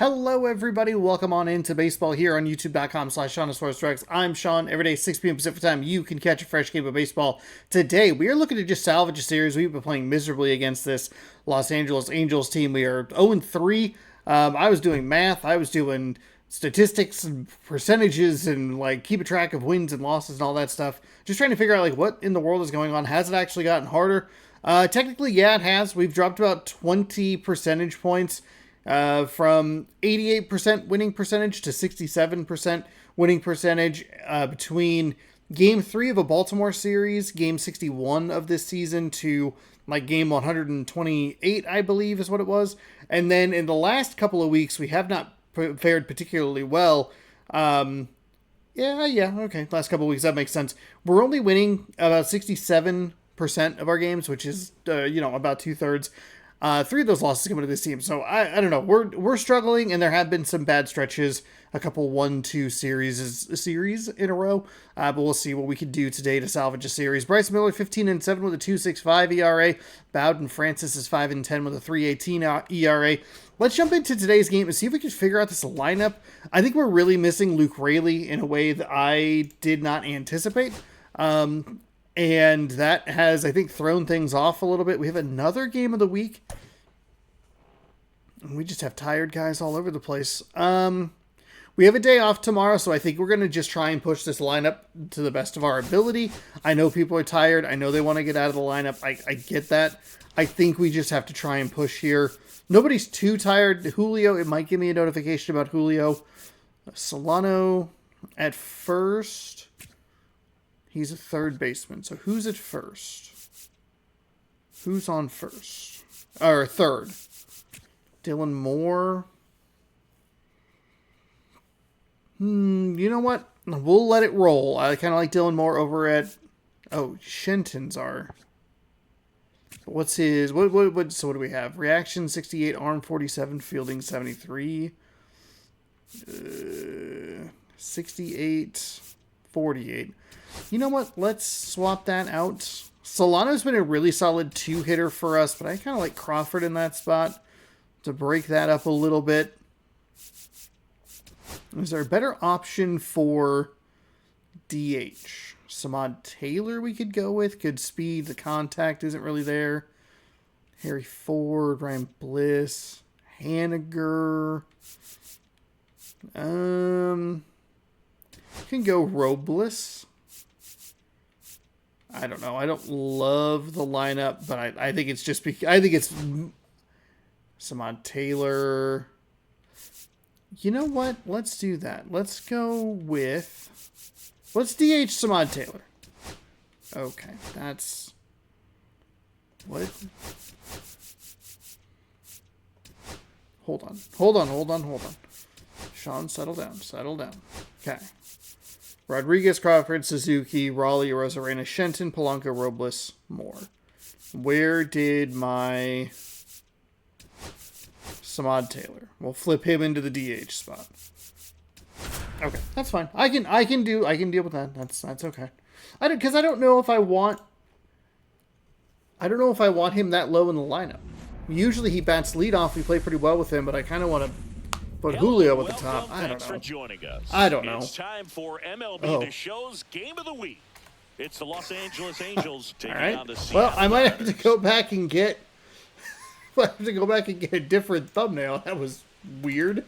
Hello, everybody. Welcome on into baseball here on youtube.com/SeanSportsDrex. I'm Sean. Every day, 6 p.m. Pacific time, you can catch a fresh game of baseball. Today, we are looking to just salvage a series. We've been playing miserably against this Los Angeles Angels team. We are 0-3. I was doing math. I was doing statistics and percentages and like keeping track of wins and losses and all that stuff. Just trying to figure out like what in the world is going on. Has it actually gotten harder? Technically, yeah, it has. We've dropped about 20 percentage points. From 88% winning percentage to 67% winning percentage between game 3 of a Baltimore series, game 61 of this season, to like game 128, I believe is what it was. And then in the last couple of weeks, we have not fared particularly well. Okay. Last couple of weeks, that makes sense. We're only winning about 67% of our games, which is, about 2/3. 3 of those losses coming to this team. So I don't know. We're struggling, and there have been some bad stretches, a couple 1-2 series in a row. But we'll see what we can do today to salvage a series. Bryce Miller, 15-7 with a 2.65 ERA. Bowden Francis is 5-10 with a 3.18 ERA. Let's jump into today's game and see if we can figure out this lineup. I think we're really missing Luke Raley in a way that I did not anticipate. And that has, I think, thrown things off a little bit. We have another game of the week. And we just have tired guys all over the place. We have a day off tomorrow, so I think we're going to just try and push this lineup to the best of our ability. I know people are tired. I know they want to get out of the lineup. I get that. I think we just have to try and push here. Nobody's too tired. Julio, it might give me a notification about Julio. Solano at first. He's a third baseman. So who's at first? Who's on first? Or third? Dylan Moore. You know what? We'll let it roll. I kind of like Dylan Moore over at... Oh, Shenton's are... What's his... So what do we have? Reaction 68, arm 47, fielding 73. 68, 48. You know what? Let's swap that out. Solano's been a really solid 2-hitter for us, but I kind of like Crawford in that spot to break that up a little bit. Is there a better option for DH? Samad Taylor we could go with. Good speed. The contact isn't really there. Harry Ford, Ryan Bliss, Haniger. Can go Robles. I don't know. I don't love the lineup, but I think it's just because I think it's Samad Taylor. You know what? Let's do that. Let's go with... Let's DH Samad Taylor. Okay, that's... What? Hold on. Sean, settle down. Okay. Rodriguez, Crawford, Suzuki, Raleigh, Rosarena, Shenton, Polanco, Robles, Moore. Where did my Samad Taylor? We'll flip him into the DH spot. Okay, that's fine. I can deal with that. That's okay. I don't know if I want him that low in the lineup. Usually he bats leadoff. We play pretty well with him, but I kind of want to put Julio at the top. I don't know. It's time for MLB The Show's Game of the Week. It's the Los Angeles Angels taking on the Seattle Well, I might have to go back and get a different thumbnail. That was weird.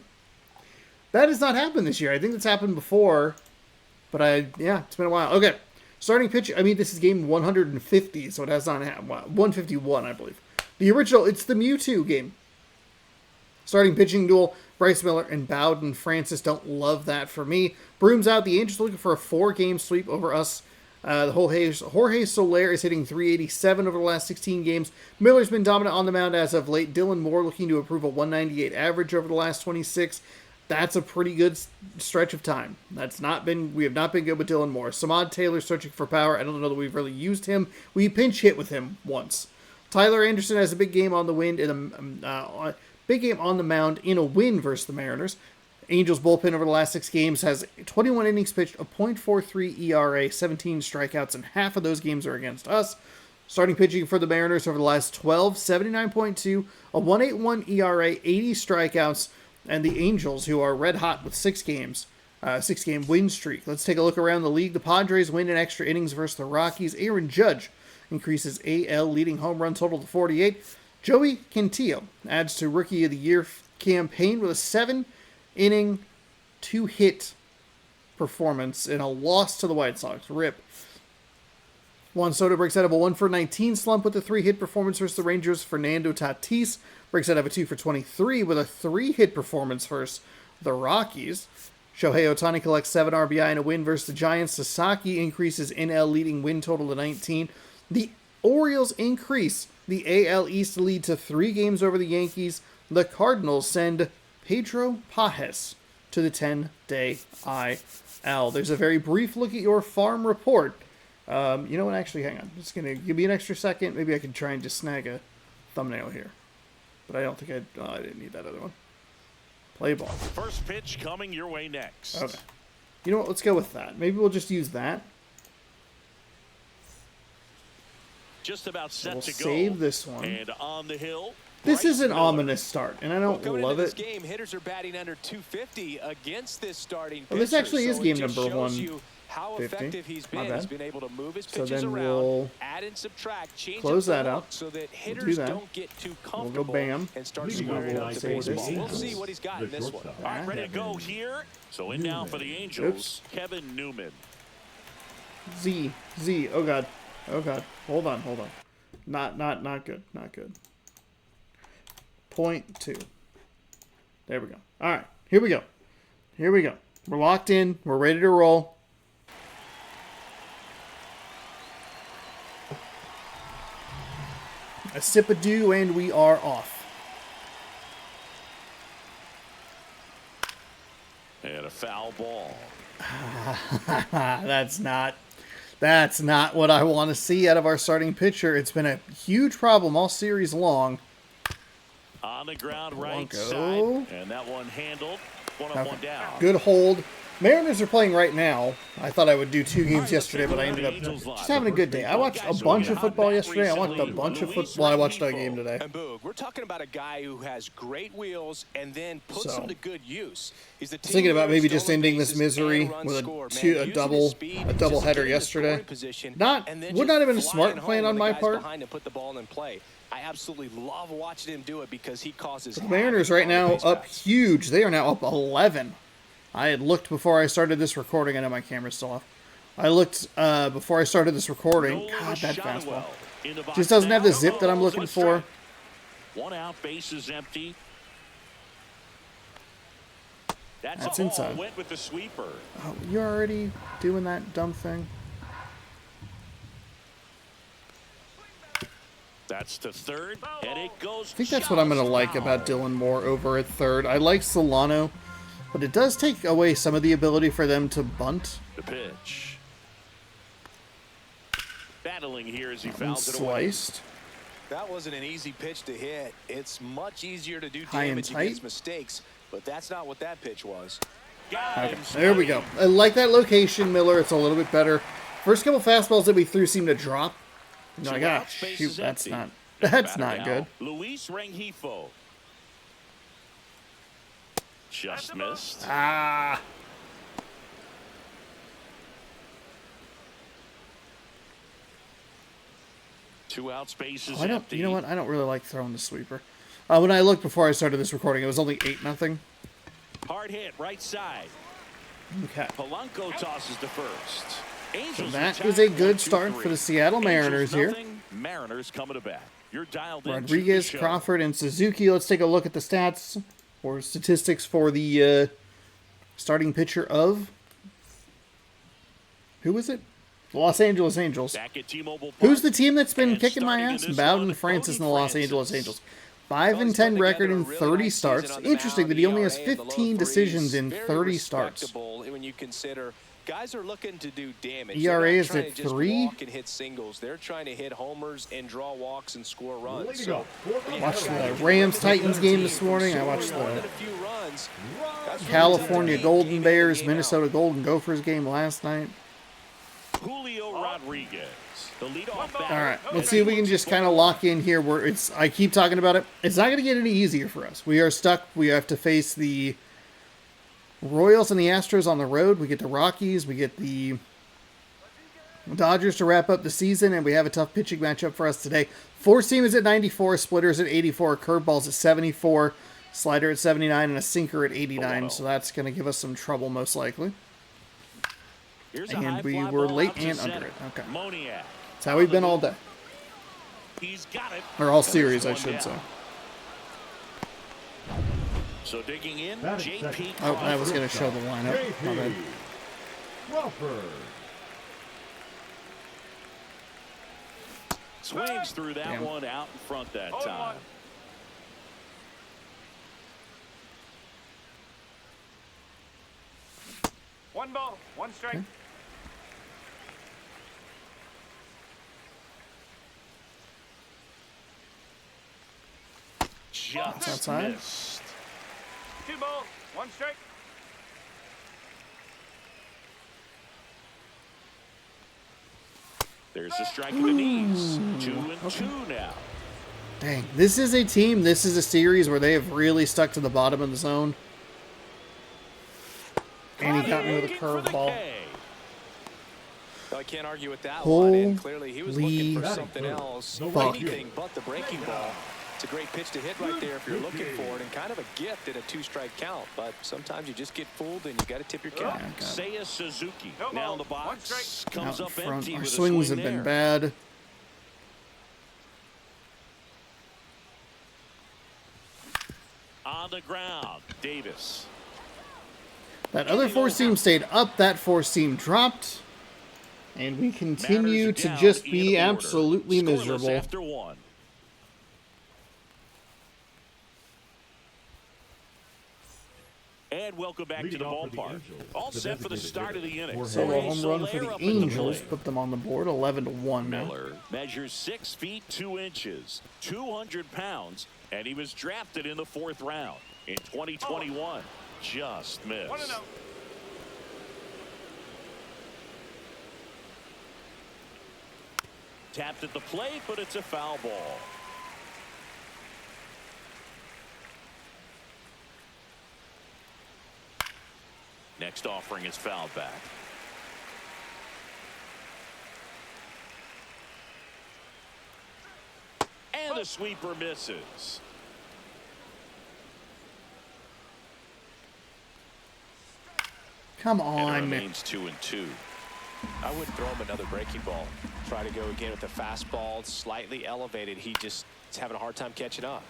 That has not happened this year. I think that's happened before, but it's been a while. Okay, starting pitch. I mean, this is game 150, so it has not happened. 151, I believe. The original. It's the Mewtwo game. Starting pitching duel. Bryce Miller and Bowden Francis. Don't love that for me. Brooms out. The Angels looking for a 4-game sweep over us. The Jorge Soler is hitting 387 over the last 16 games. Miller's been dominant on the mound as of late. Dylan Moore looking to improve a 198 average over the last 26. That's a pretty good stretch of time. We have not been good with Dylan Moore. Samad Taylor searching for power. I don't know that we've really used him. We pinch hit with him once. Tyler Anderson has a big game on the wind big game on the mound in a win versus the Mariners. Angels bullpen over the last 6 games has 21 innings pitched, a .43 ERA, 17 strikeouts, and half of those games are against us. Starting pitching for the Mariners over the last 12, 79.2, a 1.81 ERA, 80 strikeouts, and the Angels, who are red hot with 6-game win streak. Let's take a look around the league. The Padres win in extra innings versus the Rockies. Aaron Judge increases AL leading home run total to 48. Joey Cantillo adds to Rookie of the Year campaign with a 7-inning, 2-hit performance in a loss to the White Sox. RIP. Juan Soto breaks out of a 1-for-19 slump with a 3-hit performance versus the Rangers. Fernando Tatis breaks out of a 2-for-23 with a 3-hit performance versus the Rockies. Shohei Ohtani collects 7 RBI in a win versus the Giants. Sasaki increases NL leading win total to 19. The Orioles increase the AL East lead to 3 games over the Yankees. The Cardinals send Pedro Pajes to the 10-day IL. There's a very brief look at your farm report. You know what? Actually, hang on. It's going to give me an extra second. Maybe I can try and just snag a thumbnail here. But I don't think I didn't need that other one. Play ball. First pitch coming your way next. Okay. You know what? Let's go with that. Maybe we'll just use that. Just about set to go. Save this one. And on the hill. This is an ominous start, and I don't love it. This game, hitters are batting under 250 against this starting pitcher. Well, this actually is game number 150. How effective he's been. He's been able to move his pitches so then around, we'll add and subtract, change close that out. So that hitters don't get too comfortable. We'll go bam. And start squaring up the baseball. We'll see what he's got in this one. All right, ready to go here. So in now for the Angels, Kevin Newman. Z. Oh God. Hold on. Not good. Not good. 0.2. There we go. All right. Here we go. We're locked in. We're ready to roll. A sip of dew, and we are off. And a foul ball. That's not what I want to see out of our starting pitcher. It's been a huge problem all series long. On the ground, right go. side. And that one handled. One up, one down. Good hold. Mariners are playing right now. I thought I would do 2 games yesterday, but I ended up just having a good day. I watched a bunch of football yesterday. I watched a bunch of football. I watched a game today. And Boog, we're talking about a guy who has great wheels and then puts them to good use. He's the thinking about maybe just ending this misery with a double header yesterday. Would not have been a smart plan on my part. I absolutely love watching him do it because he causes. The Mariners right now up huge. They are now up 11. I had looked before I started this recording. I know my camera's still off. I looked before I started this recording. God, that fastball just doesn't have the zip that I'm looking for. 1 out, base is empty. That's inside. Went with the sweeper. Oh, you're already doing that dumb thing. That's to third, and it goes. I think that's what I'm going to like about Dylan Moore over at third. I like Solano, but it does take away some of the ability for them to bunt. The pitch. Battling here as he fouls it sliced. That wasn't an easy pitch to hit. It's much easier to do damage against mistakes, but that's not what that pitch was. Okay, there we go. I like that location, Miller. It's a little bit better. First couple fastballs that we threw seemed to drop. No, I got shoot. That's not good. Luis Rengifo. Just missed. Ah. Two out, spaces empty. You know what? I don't really like throwing the sweeper. When I looked before I started this recording, it was only 8-0. Hard hit, right side. Okay. Polanco tosses to first. So that is a good start for the Seattle Mariners here. Mariners coming to bat. You're dialed in. Rodriguez, Crawford, and Suzuki. Let's take a look at the stats or statistics for the starting pitcher of. Who is it? The Los Angeles Angels. Who's the team that's been kicking my ass? Bowden Francis and the Los Angeles Angels. 5-10 record in 30 starts. Interesting that he only has 15 decisions in 30 starts. When you consider guys are looking to do damage. ERA is at 3. Walk and hit singles. They're trying to hit homers and draw walks and score runs. So, watched the Rams-Titans game this morning. I watched the California Golden Bears, Minnesota Golden Gophers game last night. Julio Rodriguez, the leadoff batter. All right, let's see if we can just kind of lock in here where it's, I keep talking about it. It's not going to get any easier for us. We are stuck. We have to face the Royals and the Astros on the road. We get the Rockies. We get the Dodgers to wrap up the season, and we have a tough pitching matchup for us today. Four-seam is at 94, splitters at 84, curveballs at 74, slider at 79, and a sinker at 89. So that's going to give us some trouble most likely. And we were late and under it. Okay. That's how we've been all day. He's got it. Or all series, I should say. So digging in, JP. Oh, I was going to show the lineup. My bad. Swings through that one out in front that time. One ball, one strike. Okay. Just outside. missed. Two balls, one strike. There's a strike in the knees. 2-2 now. Dang, this is a team, this is a series where they have really stuck to the bottom of the zone. And he got me with a curveball. I can't argue with that one. And clearly he was looking for Holy something else. fuck. Anything but the breaking ball. It's a great pitch to hit right there if you're looking for it, and kind of a gift in a two-strike count. But sometimes you just get fooled, and you got to tip your cap. Seiya Suzuki now in the box. Comes Out up front. empty Our with swings a have swing been there. bad. On the ground, Davis. That other four-seam stayed up, that four-seam dropped. And we continue Mariners to down just in be order. absolutely Scoreless miserable. After one. And welcome back to the ballpark. All set for the start of the inning. So a home run for Soler the up in the Angels, plate. put them on the board, 11-1 now. Miller measures 6 feet 2 inches, 200 pounds, and he was drafted in the 4th round in 2021. Just missed. 1-0. Tapped at the plate, but it's a foul ball. Next offering is fouled back. And the sweeper misses. Come And it on. remains 2-2. I wouldn't throw him another breaking ball. Try to go again with the fastball, slightly elevated. He just is having a hard time catching up.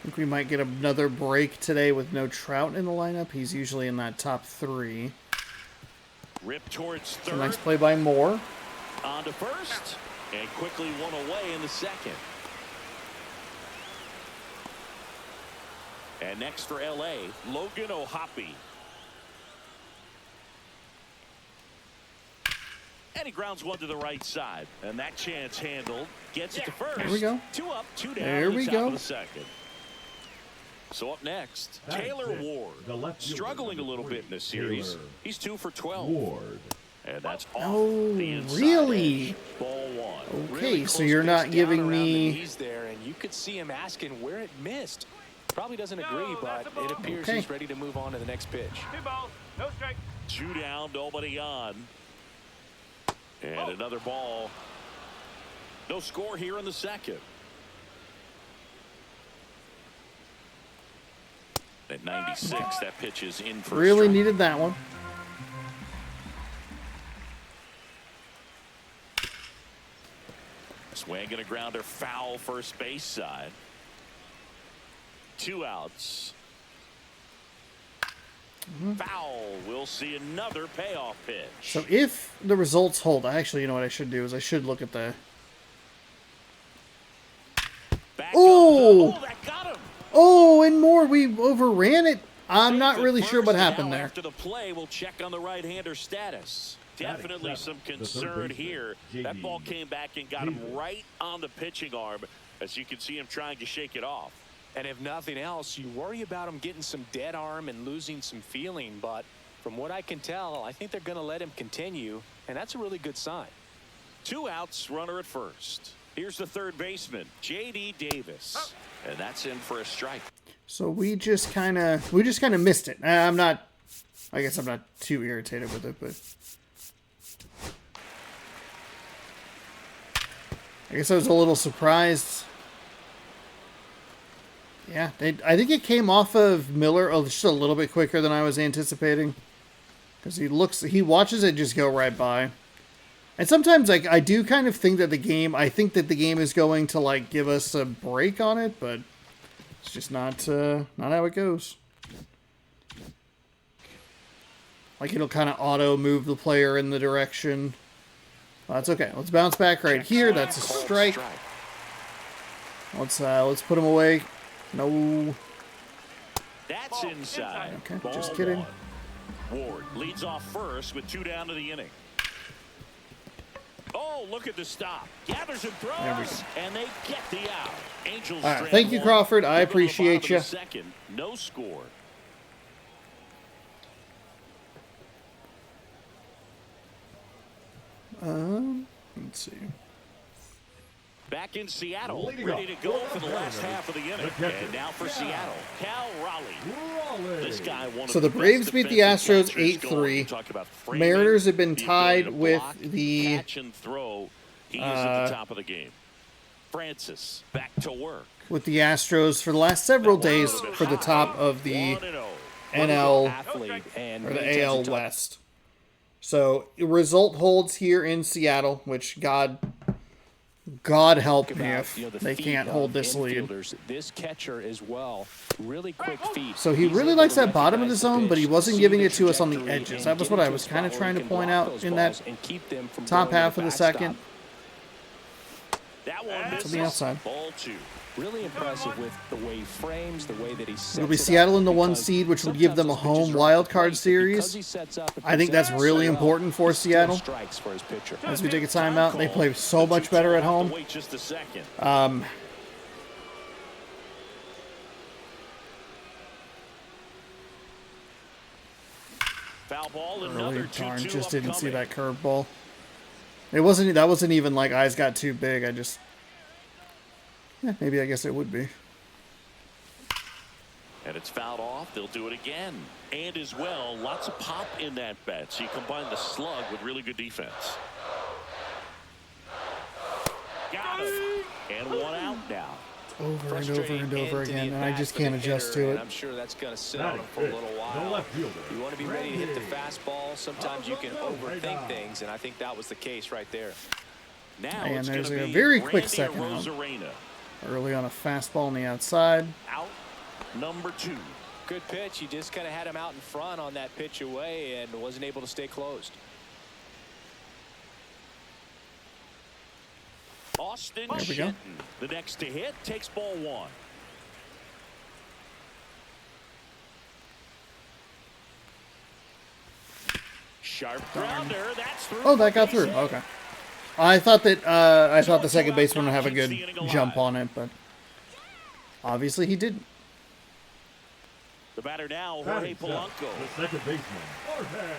I think we might get another break today with no Trout in the lineup. He's usually in that top 3. Rip towards So third. nice play by Moore. On to first. And quickly one away in the second. And next for LA, Logan O'Hoppe. And he grounds one to the right side. And that chance handled. Gets it to first. There we go. 2 up, 2 down. There in the we top go. of the second. So up next, Taylor Ward. Struggling a little bit in this series. He's 2 for 12. And that's off Oh, the inside really? edge. Ball 1. Okay, Really so close you're pitch not down giving around the me... knees there, and you could see him asking where it missed. Probably doesn't agree, but it appears Okay. he's ready to move on to the next pitch. 2 balls, no strike. 2 down, nobody on. And another ball. No score here in the second. At 96, that pitch is in for a Really strike. needed that one. Swing and a grounder, foul first base side. 2 outs. Foul. We'll see another payoff pitch. So if the results hold, actually, you know what I should do is I should look at the... Back Oh! up. Oh, that got him. Oh, and more. We overran it. I'm not Safe at really sure what first. happened Now there. After the play, we'll check on the right-hander status. Definitely some concern here. That ball came back and got him right on the pitching arm. As you can see him trying to shake it off. And if nothing else, you worry about him getting some dead arm and losing some feeling, but From what I can tell, I think they're going to let him continue, and that's a really good sign. 2 outs, runner at first. Here's the third baseman, J.D. Davis. And that's in for a strike. So we just kind of missed it. I guess I'm not too irritated with it, but I guess I was a little surprised. Yeah, I think it came off of Miller just a little bit quicker than I was anticipating. Because he watches it just go right by. And sometimes I do kind of think that the game is going to like give us a break on it, but it's just not how it goes. Like it'll kind of auto move the player in the direction. Well, that's okay. Let's bounce back right here. That's a strike. Let's put him away. No. That's inside. Okay, just kidding. Ward leads off first with 2 down to the inning. Oh, look at the stop. Gathers and throws, and they get the out. Angels. All right, thank you, Crawford. I appreciate you. Second, no score. Let's see. Back in Seattle, ready to go for the last half of the inning. And now for Seattle, Cal Raleigh. This guy So the Braves beat the Astros 8-3. Mariners have been tied with the catch and throw. He is at the top of the game. Francis back to work. With the Astros for the last several days for the top of the NL or the AL West. So result holds here in Seattle, which God help me if they can't hold this lead. This catcher as well, really quick feet. So he really likes that bottom of the zone, but he wasn't giving it to us on the edges. That was what I was kind of trying to point out in that top half of the second. That one to the outside. Ball 2. Really impressive with the way he frames, the way that he sets It'll be Seattle in the 1 seed, which would give them a home wild card series. I think that's really important for Seattle. As we take a timeout, they play so much better at home. Foul ball, Early, darn, just didn't see that curveball. That wasn't even like eyes got too big. Maybe I guess it would be. And it's fouled off. They'll do it again. And as well, lots of pop in that bat. So you combine the slug with really good defense. Got him. And 1 out now. Over and over and over again, and I just can't adjust to it. I'm sure that's going to sit on him for a little while. You want to be ready to hit the fastball. Sometimes you can overthink things, and I think that was the case right there. Now and there's a very quick second out. Early on a fastball on the outside. Out number 2. Good pitch. He just kind of had him out in front on that pitch away and wasn't able to stay closed. Austin There we go. The next to hit takes ball 1. Sharp grounder. That's through. Oh, that got through. Okay. I thought the second baseman would have a good jump on it, but obviously he didn't. The batter now, Jorge Polanco. The second baseman, Jorge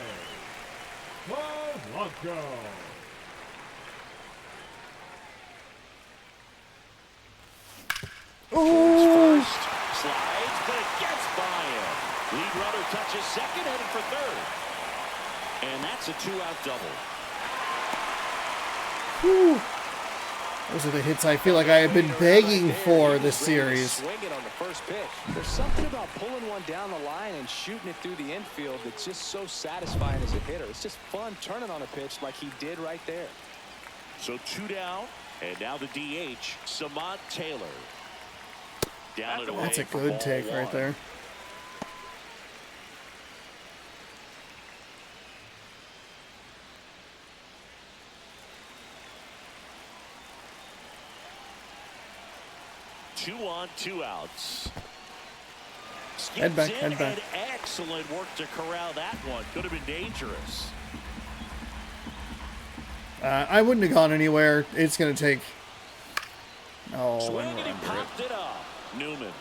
Polanco. Ooh. Slides, but it gets by him. Lead runner touches second, headed for third. And that's a 2-out double. Whew. Those are the hits I feel like I have been begging for this series. Swinging on the first pitch. There's something about pulling one down the line and shooting it through the infield that's just so satisfying as a hitter. It's just fun turning on a pitch like he did right there. So 2 down, and now the DH, Samad Taylor. Down and away. That's a good take right there. Two on, 2 outs. Head back, head back. Excellent work to corral that one. Could have been dangerous. I wouldn't have gone anywhere. It's going to take... Oh, Swing and he popped it up. Newman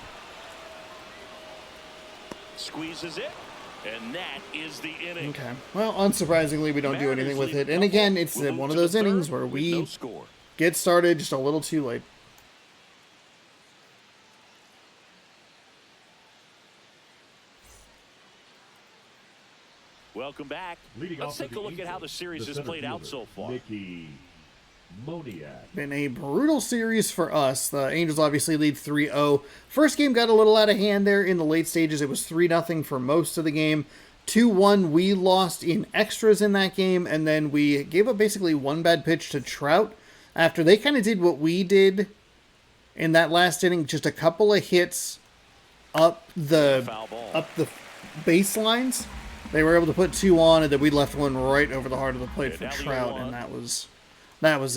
squeezes it. And that is the inning. Okay. Well, unsurprisingly, we don't do anything with it. And again, it's one of those innings where we get started just a little too late. Welcome back. Let's take a look at how the series has played out so far. Been a brutal series for us. The Angels obviously lead 3-0. First game got a little out of hand there in the late stages. It was 3-0 for most of the game. 2-1, we lost in extras in that game, and then we gave up basically one bad pitch to Trout after they kind of did what we did in that last inning, just a couple of hits up the baselines. They were able to put 2 on, and then we left one right over the heart of the plate for Trout, and that was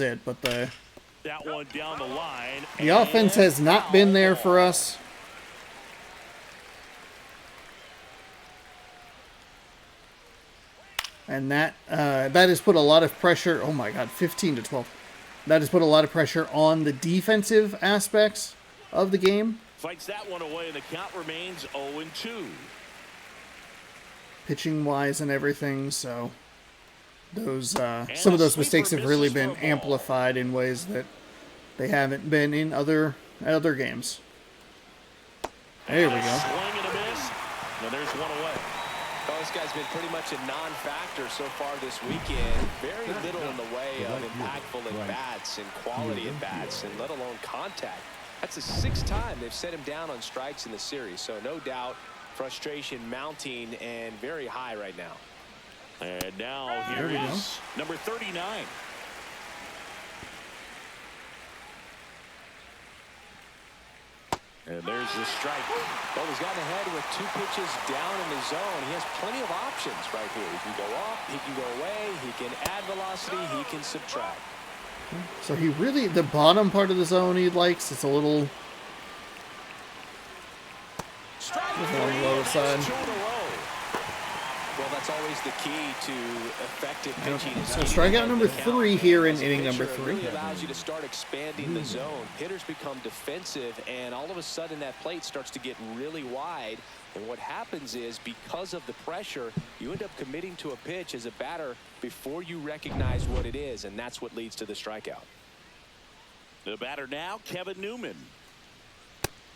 it. But that one down the line. The offense has not been there for us. And that has put a lot of pressure. Oh my God, 15-12. That has put a lot of pressure on the defensive aspects of the game. Fights that one away, and the count remains 0-2. Pitching wise and everything, so those some of those mistakes have really been amplified in ways that they haven't been in other games. There we go. Swing and a miss. Now there's one away. Well, this guy's been pretty much a non-factor so far this weekend. Very little in the way of impactful at-bats and quality at-bats, and let alone contact. That's the 6th time they've set him down on strikes in the series, so no doubt frustration mounting and very high right now. And now here is number 39. And there's the strike. Well, he's gotten ahead with 2 pitches down in the zone. He has plenty of options right here. He can go up, he can go away, he can add velocity, he can subtract. So he really, the bottom part of the zone he likes, it's a little on the lower side. Well, that's always the key to effective pitching. So strikeout number 3 here in inning number 3. It really allows you to start expanding the zone. Hitters become defensive, and all of a sudden that plate starts to get really wide. And what happens is, because of the pressure, you end up committing to a pitch as a batter before you recognize what it is, and that's what leads to the strikeout. The batter now, Kevin Newman.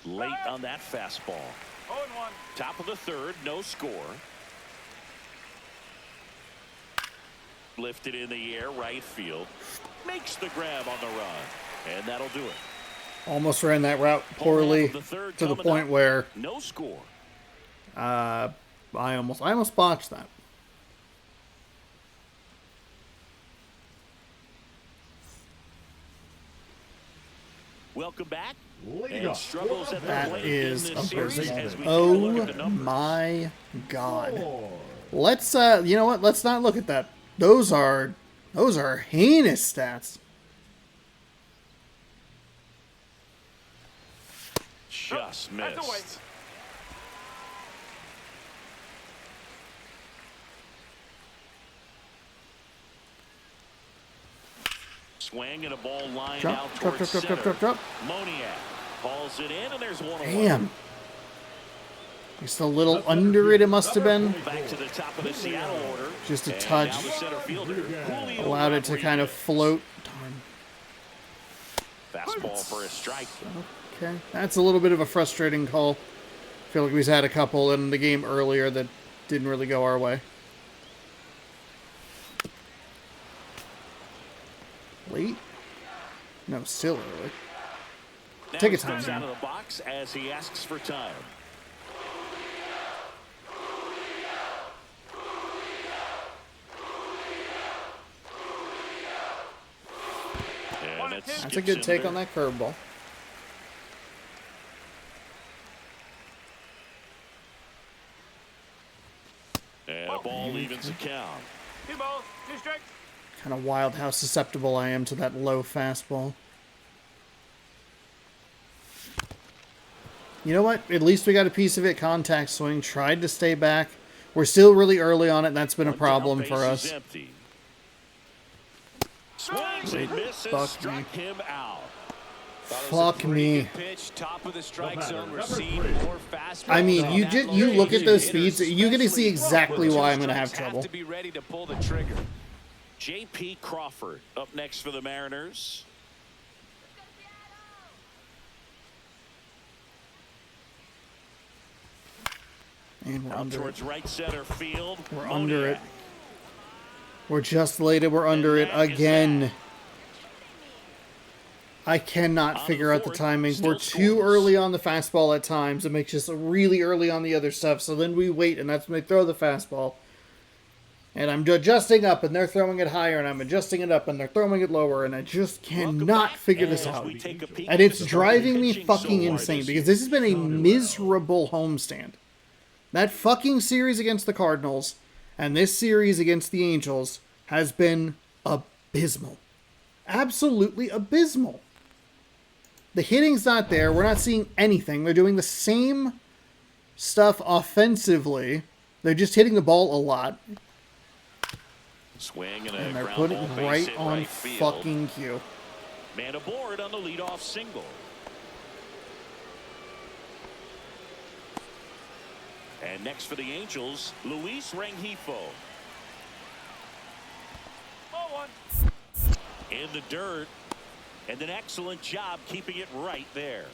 Late on that fastball. 0-1. Top of the 3rd, no score. Lifted in the air, right field. Makes the grab on the run, and that'll do it. Almost ran that route poorly to the point where no score. I almost botched that. Welcome back. And struggles at the That plate is in this series as we take a oh look at the numbers. my God. Let's you know what? Let's not look at that. Those are heinous stats. Just That's a missed. waste. Swing and a ball lined Drop, out drop, towards drop, drop, center. drop, drop. Moniak hauls it in, and there's one away. Damn. Just a little under it must have been. Back to the top of the Seattle order. Just a And touch. now the center fielder, Julio Allowed it to kind of Rodriguez. float. Darn. Fastball for a strike. Okay. That's a little bit of a frustrating call. I feel like we've had a couple in the game earlier that didn't really go our way. Late? No, still early. Now Take he a time, steps out man. of the box as he asks for time. And That's a good take on that curveball. And a ball evens the count. 2 balls, 2 strikes. Kind of wild how susceptible I am to that low fastball. You know what? At least we got a piece of it. Contact swing. Tried to stay back. We're still really early on it. And that's been a problem for us. Swings and misses, Fuck struck me. him out. Fuck me. Pitch, top of the strike batter, zone. We're number seeing 3. more fastballs. I mean, you That just you look at location. those speeds, Hitters, you're gonna see especially exactly why I'm gonna have strikes, trouble. to be ready to pull the trigger. J.P. Crawford up next for the Mariners. And we're Out under it. towards right center field. We're under it. Moniak. We're just late and we're under it that is again. that. I cannot On figure the out the fourth, timing. still We're too scoreless. early on the fastball at times. It makes us really early on the other stuff. So then we wait, and that's when they throw the fastball. And I'm adjusting up, and they're throwing it higher, and I'm adjusting it up, and they're throwing it lower, and I just Welcome cannot back figure this as out. we take a peek And at it's the driving me pitching fucking so far insane this because year. this has been a miserable homestand. That fucking series against the Cardinals and this series against the Angels has been abysmal. Absolutely abysmal. The hitting's not there. We're not seeing anything. They're doing the same stuff offensively. They're just hitting the ball a lot. Swing and And a they're ground putting ball it base right hit on right field. fucking cue. Man aboard on the leadoff single. And next for the Angels, Luis Rengifo. Ball 1. In the dirt. And an excellent job keeping it right there.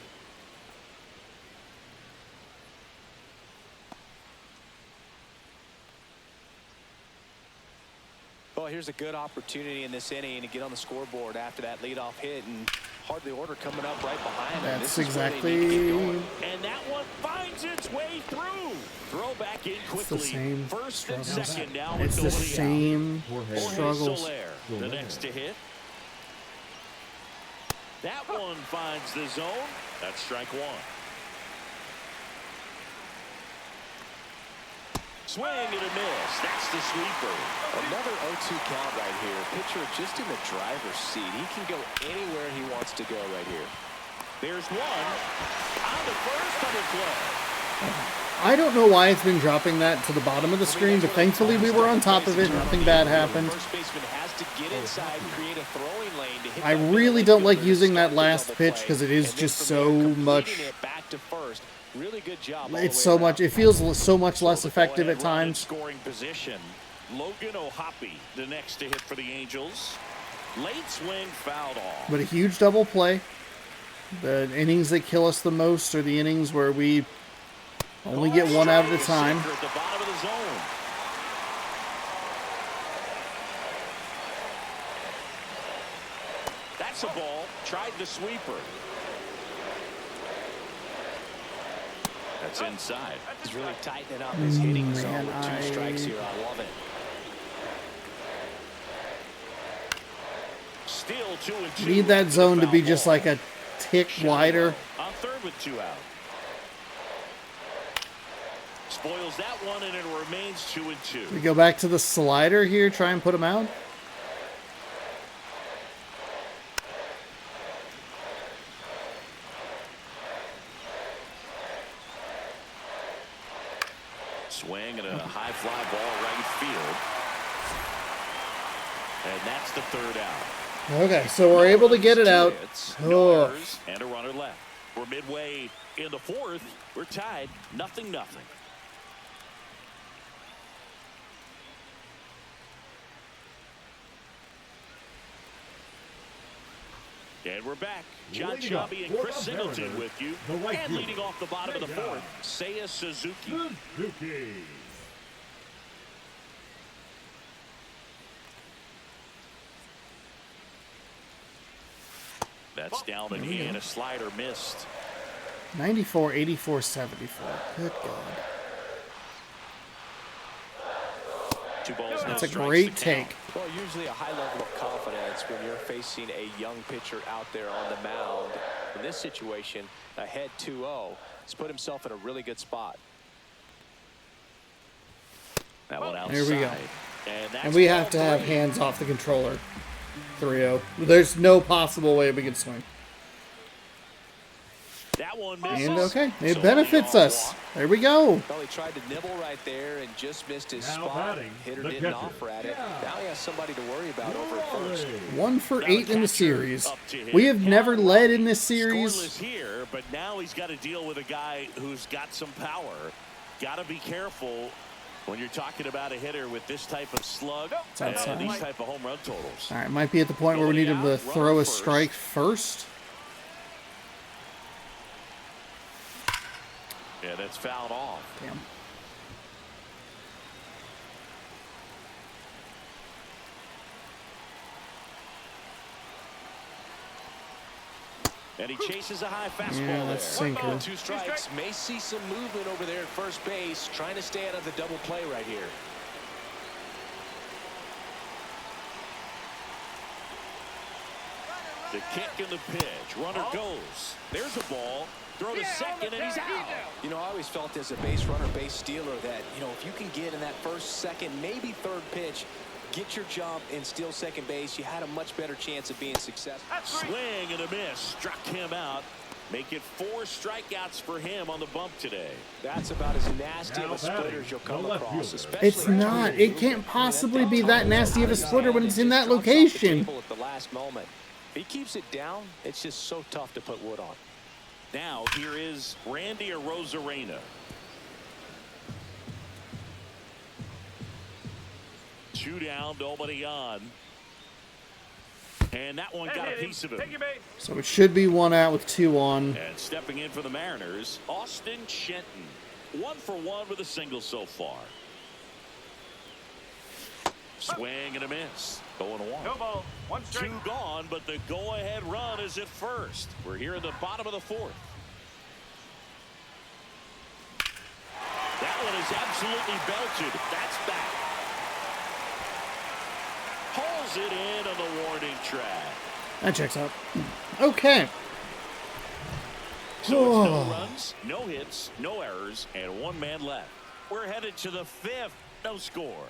Well, here's a good opportunity in this inning to get on the scoreboard after that leadoff hit, and hardly order coming up right behind him. That's This is where they need to get exactly... going. And that one finds its way through. Throw back in It's the quickly. same First and struggles. second now It's with the nobody out. same Jorge struggles. Soler, the next to hit. That one finds the zone. That's strike one. Swing and a miss. That's the sweeper. Another 0-2 count right here. Pitcher just in the driver's seat. He can go anywhere he wants to go right here. There's one. On the first double play. I don't know why it's been dropping that to the bottom of the screen, but thankfully we were on top of it. Nothing bad happened. First baseman has to get inside, create a throwing lane to hit I that really middle don't like infielder using to that start the last double pitch play. because it is And then just from so there, much. completing it back to first. Really good job all the It's way so around. much. It feels so much less The effective at go-ahead run in times. Scoring position. Logan O'Hoppe, the next to hit for the Angels. Late swing fouled off. But a huge double play. The innings that kill us the most are the innings where we only get one out at a time. At the bottom of the zone. That's a ball. Tried the sweeper. That's inside. He's really tightening up his hitting zone man, with two I- strikes here. I love it. Still 2-2. Need that zone to be just Foul like a tick wider. ball. On third with two out. Spoils that one, and it remains 2-2. We go back to the slider here, try and put him out. Swing and a high fly ball right field. And that's the third out. Okay, so we're able to get it out. No Ugh. errors and a runner left. We're midway in the fourth. We're tied 0-0. And we're back. John Leading off Chubby and for Chris the Singleton Mariners, with you. the right And fielder, leading off the bottom of the fourth, Seiya Suzuki. Suzuki. That's down and in. A slider missed. 94, 84, 74. Good God. 2 balls, no That's a strikes great to count. take. Well, usually a high level of confidence when you're facing a young pitcher out there on the mound. In this situation, ahead 2-0, he's put himself in a really good spot. That one outside. There we go. And, that's And we have ball to have 3. hands off the controller. 3-0. There's no possible way we can swing. That That one misses. And okay, it So benefits leadoff us. walk. There we go. Well, he tried to nibble right there and just missed his Now spot. batting, Hitter the didn't catcher. offer at it. Yeah. Now he has somebody to worry about over at first. 1 for Now 8 the in the catcher series. up to hit. We have never Cal led in Raleigh this series. Scoreless here, but now he's got to deal with a guy who's got some power. Got to be careful when you're talking about a hitter with this type of slug and outside. these type of home run totals. All right, might be at the point where we need him to throw a strike first. Yeah, that's fouled off. Damn. And he chases a high fastball Yeah, that's there. sinker. 2 strikes. May see some movement over there at first base. Trying to stay out of the double play right here. The kick and the pitch. Runner goes. There's a ball. Throw to second, and he's out. You know, I always felt as a base runner, base stealer that, you know, if you can get in that first, second, maybe third pitch, get your jump and steal second base, you had a much better chance of being successful. Swing and a miss. Struck him out. Make it 4 strikeouts for him on the bump today. That's about as nasty of a splitter as you'll come The left across. fielder. Especially It's not. It can't possibly be that nasty of a splitter when it's in that location. At the last moment. If he keeps it down, it's just so tough to put wood on. Now here is Randy Arozarena. 2 down, nobody on. And that one got a piece of Take him. your base. So it should be 1 out with 2 on. And stepping in for the Mariners, Austin Shenton. 1 for 1 with a single so far. Swing and a miss. Going 1. No ball. 1 strike. 2 gone, but the go-ahead run is at first. We're here in the bottom of the 4th. That one is absolutely belted. That's back. Pulls it in on the warning track. That checks out. Okay. So it's no runs, no hits, no errors, and 1 man left. We're headed to the 5th. No score.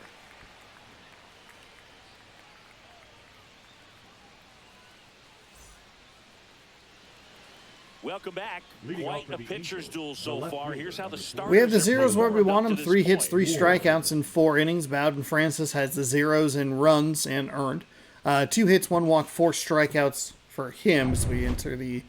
Welcome back. Leading Quite off for a the pitcher's Eagles, duel the so left far. fielder, Here's how the number starters We have the have zeros where we performed want up them. to 3 this hits, 3 point. strikeouts in 4 innings. Bowden Francis has the zeros in runs and earned. 2 hits, 1 walk, 4 strikeouts for him as we enter the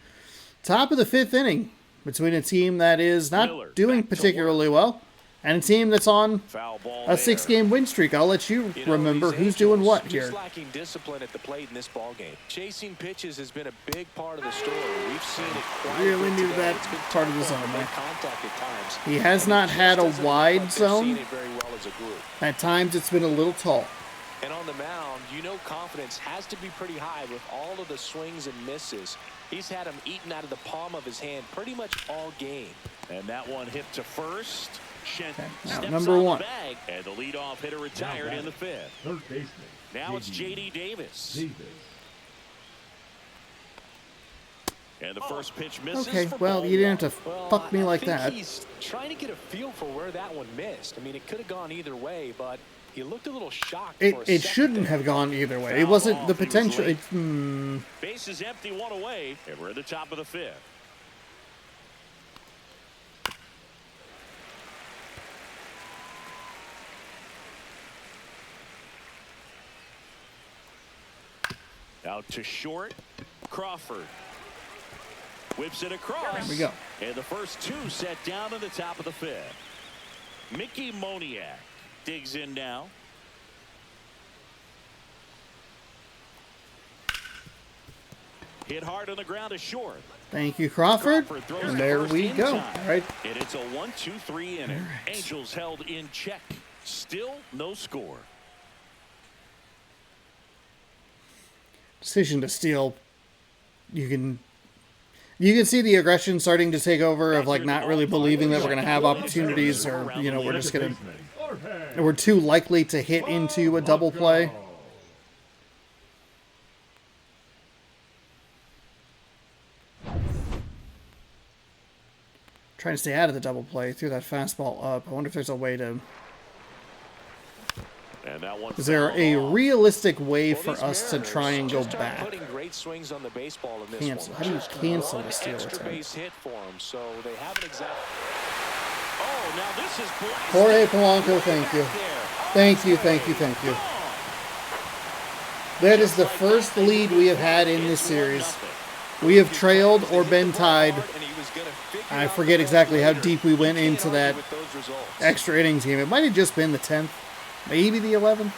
top of the 5th inning between a team that is not Miller, doing back to particularly well and a team that's on Foul ball a there. 6-game win streak. I'll let you You know, remember these who's doing Angels what just here. lacking discipline at the plate in this ball game. Chasing pitches has been a big part of the story. We've seen it quite Really a bit knew today. that It's been part of tough the for them zone to make there. contact at times. He has And it not just had a doesn't look wide like they've seen zone. it very well as a group. At times it's been a little tall. And on the mound, you know confidence has to be pretty high with all of the swings and misses. He's had them eaten out of the palm of his hand pretty much all game. And that one hit to first. Shenton Now, steps number on 1. the bag, and the leadoff hitter retired in the 5th. Third baseman. Now it's J.D. Davis. Davis. And the first pitch misses. Okay, for well, ball you didn't have 1. to fuck me like I think that. he's trying to get a feel for where that one missed. I mean, it could have gone either way, but he looked a little shocked for a It second shouldn't there. have gone either way. It Foul wasn't off, the he was potential. late. Base is empty, 1 away, and we're at the top of the 5th. Out to short. Crawford whips it across. There we go. And the first 2 set down in the top of the 5th. Mickey Moniak digs in now. Hit hard on the ground to short. Thank you, Crawford. throws And the there first we in go. time. All right. And it's a 1-2-3 inning. All right. Angels held in check. Still no score. Decision to steal. You can see the aggression starting to take over of like not really believing that we're going to have opportunities, or we're just going Baseman. Jorge. to we're too likely to hit into a double play. Trying to stay out of the double play. Threw that fastball up. I wonder if there's a way to. And that one Is there fouled a off. realistic way Well, for these us to Mariners try and go just aren't back? putting great swings on the baseball in this Cancel. one. How do you Just cancel one the steal extra attempt? base hit for them, so they haven't exactly. Oh, now this is blasted. Jorge Polanco, thank you. Back there. Thank you, thank you, thank you. That is the first lead we have had in this series. We have trailed or been tied. I forget exactly how deep we went into that extra innings game. It might have just been the 10th, maybe the 11th.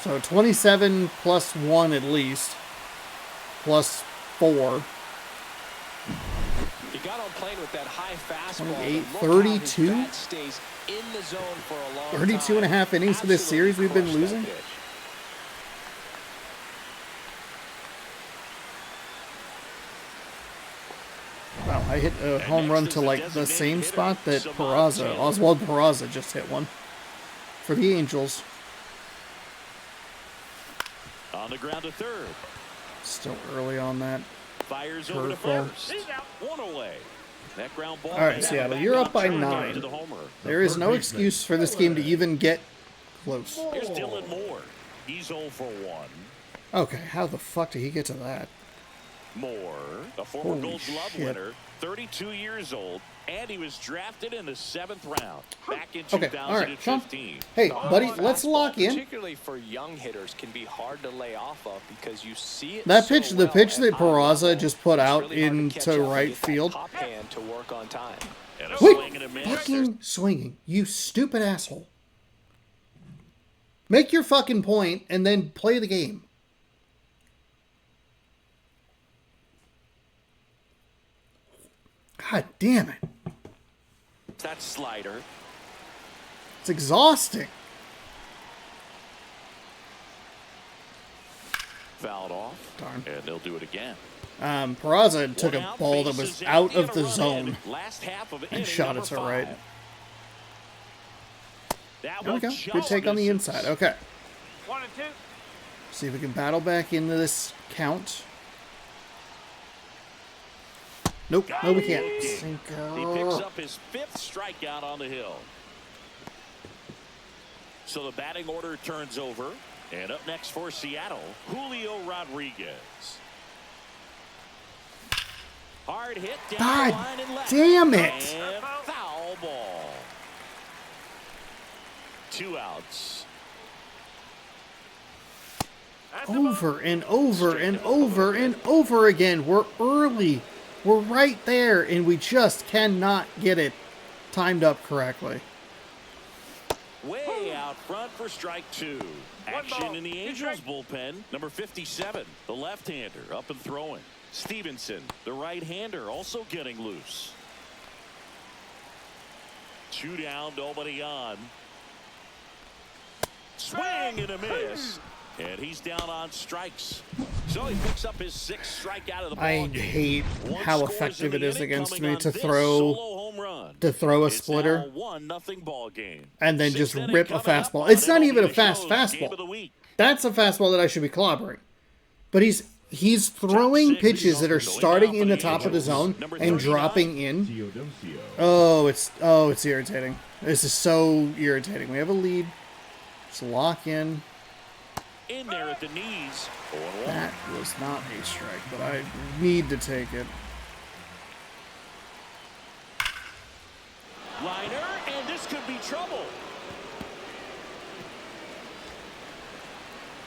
So 27 plus 1 at least, plus 4. He got on plane with that high fastball. 28, but look how his 32? bat stays in the zone for a long 32 and a half innings of this Absolutely series we've been crushed that losing. pitch. Wow, I hit a home run to like the same spot that Peraza, Oswald Peraza just hit one for the Angels. On the ground to third. Still early on that. Fires over to Curveball. first. One away. That ground ball. All right, Seattle, you're up by 9. To the homer. There is no excuse for this game to even get close. Here's Dylan Moore. He's 0 for 1. Okay, how the fuck did he get to that? Moore, a former Holy Gold Glove shit. winner, 32 years old, and he was drafted in the 7th round back in Okay, all right, Sean. 2015. Hey, buddy, let's lock in. Particularly for young hitters, can be hard to lay off of because you see it. That so pitch, the well pitch at that eye Peraza level, just put it's out really hard to catch into up and right get that field. top hand to work on time. And a Wait, swing and a miss. fucking swinging, you stupid asshole. Make your fucking point and then play the game. God damn it. That slider. It's exhausting. Fouled off. Darn. And they'll do it again. Peraza took One a out, ball that bases was out empty, of and a the run zone in. Last half of and inning shot it number to 5. right. That There we one go. Good just take on the misses. inside. Okay. 1 and 2. See if we can battle back into this count. Nope. No, we can't. He picks Sinker. up his 5th strikeout on the hill. So the batting order turns over. And up next for Seattle, Julio Rodriguez. Hard hit down God the line and left. damn it. And foul ball. 2 outs. That's a ball. Over and over and over and over again. We're early. We're right there, and we just cannot get it timed up correctly. Way out front for strike 2. Action ball, in the 2 Angels strikes. bullpen. Number 57, the left-hander, up and throwing. Stevenson, the right-hander, also getting loose. 2 down, nobody on. Swing and a miss. And he's down on strikes. So he picks up his 6th strikeout of the ball I game. hate One how scores effective in it the is inning, against coming me on to this throw solo home run. It's splitter now a 1-0 ball game. and then 6th just inning rip a coming up fastball. on It's not MLB even a The fast Show's Game fastball. of the Week. That's a fastball that I should be clobbering. But he's throwing pitches that are starting in the top of the zone and dropping in. Oh, it's irritating. This is so irritating. We have a lead. Just lock in. In there at the knees. 0-1. That was not a strike, but I need to take it. Liner, and this could be trouble.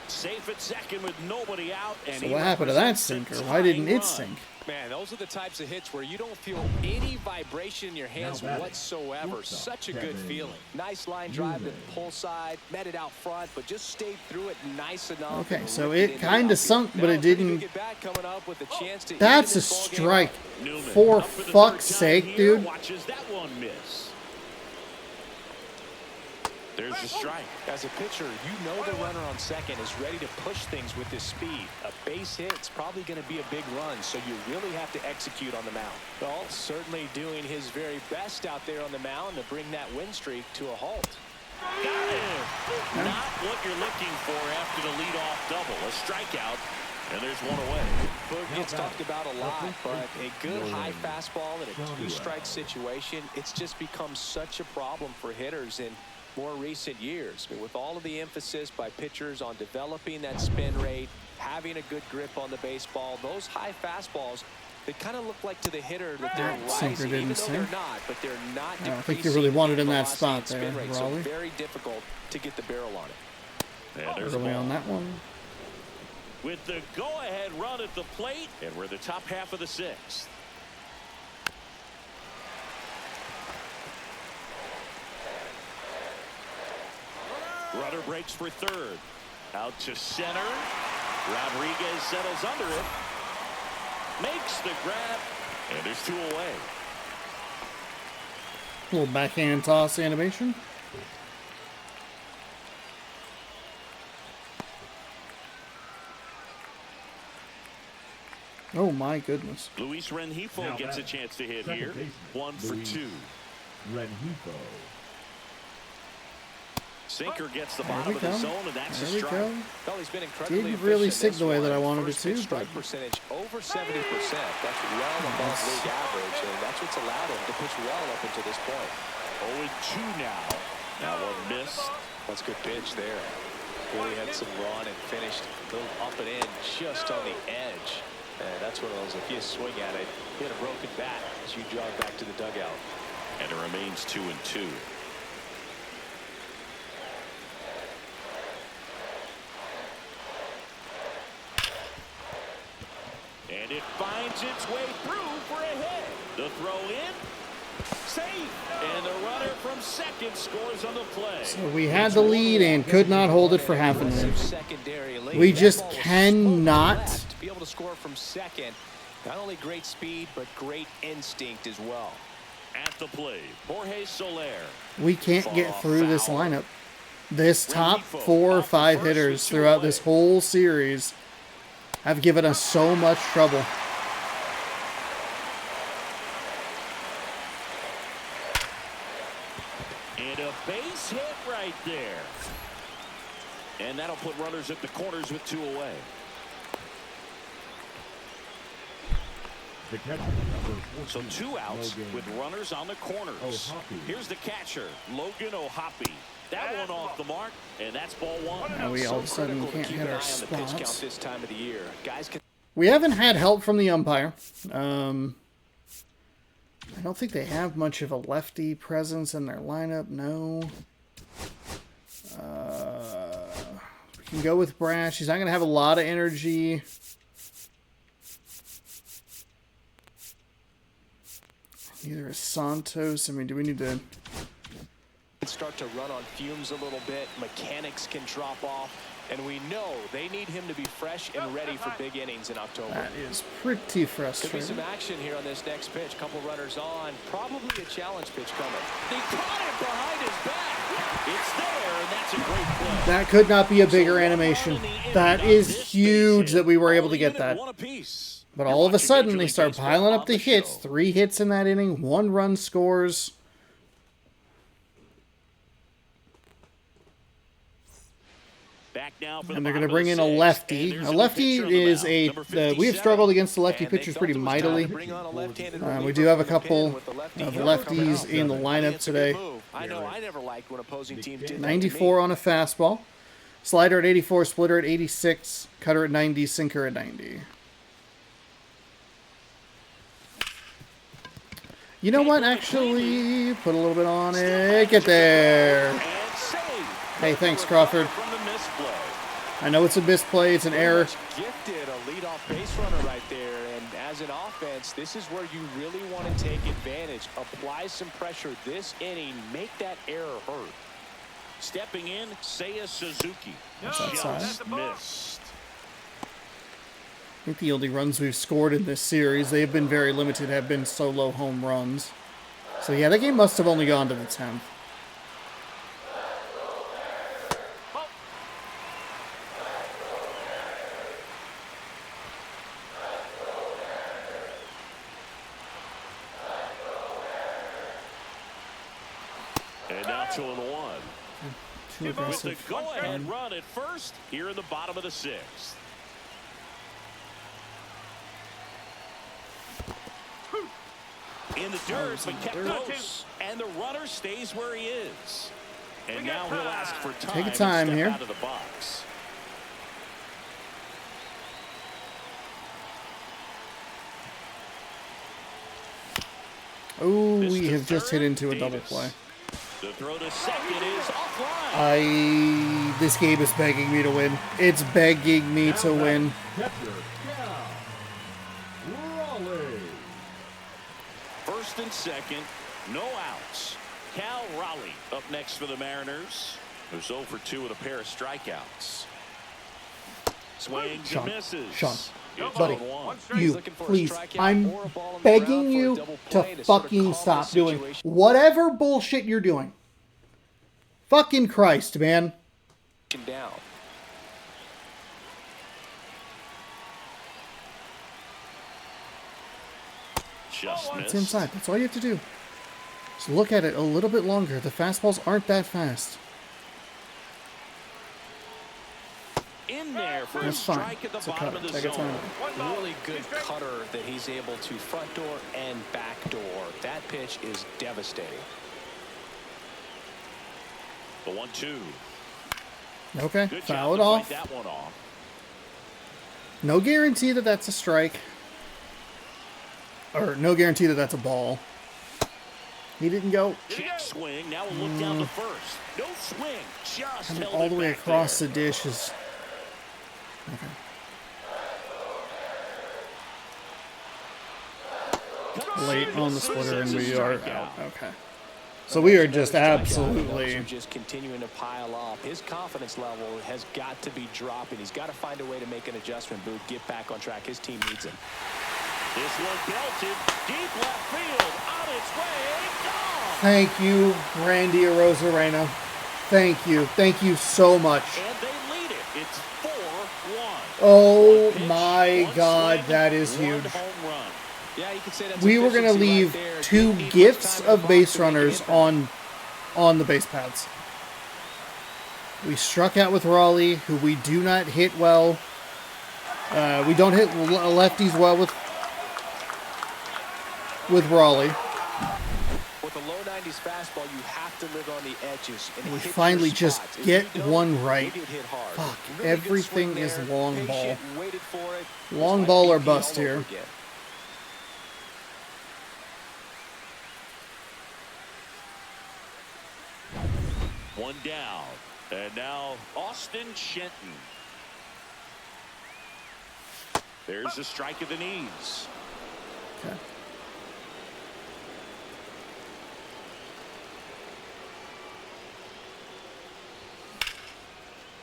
Safe at second with nobody out. And So he what happened to that represents a sinker? Why didn't tying it run. sink? Man, those are the types of hits where you don't feel any vibration in your hands Now batting. whatsoever. Such a good feeling. Nice line drive to the pull side, met it out front, but just stayed through it nice enough. Okay, and so ripped it into the kind of outfield. sunk, but Now it a pretty didn't. good bat coming up with a chance to That's a even this ball game strike. up. Newman, For up the fuck's third time sake, here, dude. Watches that one miss. There's the strike. As a pitcher, you know the runner on second is ready to push things with his speed. A base hit's probably going to be a big run, so you really have to execute on the mound. Well, certainly doing his very best out there on the mound to bring that win streak to a halt. Got him. Not what you're looking for after the leadoff double. A strikeout, and there's one away. Boog gets talked about a lot, but a good high fastball in a 2-strike situation, it's just become such a problem for hitters. And more recent years. I mean, with all of the emphasis by pitchers on developing that spin rate, having a good grip on the baseball, those high fastballs, they kind of look like to the hitter that they're rising, even though they're not, but they're not decreasing. I don't think you really wanted in that spot there, rate, Raleigh. so very difficult to get the barrel on it. And there's Early on that one. with the go-ahead run at the plate, and we're the top half of the sixth. Runner breaks for third. Out to center. Rodriguez settles under it. Makes the grab. And there's 2 away. Little backhand toss animation. Oh my goodness. Luis Rengifo Now gets a back, chance to hit second here. baseman, 1 for Luis 2. Rengifo. Sinker gets the There bottom we of the go. zone, and that's a There we strike. go. Well, he's been incredibly Didn't really efficient stick the way this that I one. wanted it First pitch to, strike but percentage over 70%. That's well above league average, and that's what's allowed him to pitch well up until this point. 0-2 now. Now one missed. That's a good pitch there. Really had some run and finished a little up and in just on the edge. And that's one of those, if you swing at it, hit a broken bat as you jog back to the dugout. And it remains 2-2. And it finds its way through for a hit. The throw in. Safe. And the runner from second scores on the play. So we had the lead and could not hold it for half an inning. Secondary lead. We That just ball was cannot. left to be able to score from second. Not only great speed, but great instinct as well. At the plate, Jorge Soler. We can't get through this lineup. This top 4 or 5 hitters throughout this whole series have given us so much trouble. And a base hit right there. And that'll put runners at the corners with 2 away. The catcher, number 14, So 2 outs Logan with runners on the corners. Ohapi. Here's the catcher, Logan Ohapi. That one off the mark, and that's ball 1. Now we all of a sudden Critical to can't keep hit an our eye on the pitch count spots. this time of the year. Guys can We haven't had help from the umpire. I don't think they have much of a lefty presence in their lineup. No. We can go with Brash. He's not going to have a lot of energy. Neither is Santos. I mean, do we need to... start to run on fumes a little bit. Mechanics can drop off. And we know they need him to be fresh and ready for big innings in October. That is pretty Could be frustrating. some action here on this next pitch. Couple runners on. Probably a challenge pitch coming. He caught it behind his back. It's there, and that's a great play. That could not be a bigger animation. That is huge that we were able to get that. One apiece. But all of a sudden, they start piling up the hits. 3 hits in that inning. 1 run scores. Back now for And the they're going to bottom bring of in the a 6th. lefty. And there's A new lefty pitcher on the is mound, a... number we have 57. struggled against the lefty And they pitchers felt pretty it was time to mightily. bring on a left-handed We reliever do have a from the couple pen with the lefty of hitter coming lefties out. in the lineup It's a good today. move. I know I never liked when opposing teams did that to me. 94 on a fastball. Slider at 84, splitter at 86, cutter at 90, sinker at 90. You know what? Actually, put a little bit on it. Get there. And save. Hey, thanks, Crawford. From the misplay. I know it's a misplay. It's an error. Gifted a leadoff base runner right there, and as an offense, this is where you really want to take advantage. Apply some pressure this inning, make that error hurt. Stepping in, Seiya Suzuki. That's outside. Just missed. I think the only runs we've scored in this series, they have been very limited, have been solo home runs. So yeah, that game must have only gone to the 10th. And now 2-1. Too With aggressive. the go-ahead run at first, here in the bottom of the 6th. In the dirt, but kept close. And the runner stays where he is. And now he'll ask for time. Take your time and step here. out of the box. Oh, This we to have just hit third, into a double Davis. play. The throw to second is offline. This game is begging me to win. It's begging me to win. Catcher, Cal Raleigh. First and second, no outs. Cal Raleigh up next for the Mariners, who's 0 for 2 with a pair of strikeouts. Swings and misses. Sean, It's buddy, 0-1. you, looking for a please, strikeout I'm or a ball on the begging ground for a you double to play to sort of fucking calm stop the doing situation. whatever bullshit you're doing. Fucking Christ, man. Down. Just It's missed. inside. That's all you have to do. Just look at it a little bit longer. The fastballs aren't that fast. In there for a That's fine. strike at the It's a bottom cut. of the Take your zone. time. Really good cutter that he's able to front door and back door. That pitch is devastating. The 1-2. Okay, Good foul job it to off. fight that one off. No guarantee that that's a strike. Or no guarantee that that's a ball. He didn't go Check swing. Now we'll look down to first. No swing. Just held all it the way back across there. the dish. Is okay. Late on the splitter, and we are out. Okay. So we are just Those absolutely. are just continuing to pile up. His confidence level has got to be dropping. He's got to find a way to make an adjustment, Booth, get back on track. His team needs him. This one belted deep left field. On its way. Gone. Thank you, Randy Arozarena. Thank you. Thank you so much. And they lead it. It's 4-1. Oh One pitch, my one God, swing, that is one huge. home run. Yeah, you could say that's We were going to efficiency leave right there. two Didn't need much gifts time in the of box base to make an runners impact. on the base paths. We struck out with Raleigh, who we do not hit well. We don't hit lefties well with Raleigh. With a low 90s fastball, you have to live on the edges. And We hit your finally just spots. If get you don't, one you right. get hit hard. Fuck, Really good everything swing is there. long ball. Patient, waited for it. Long It's ball like or BP bust all over here. again. One down. And now Austin Shenton. There's a strike of the knees. Okay.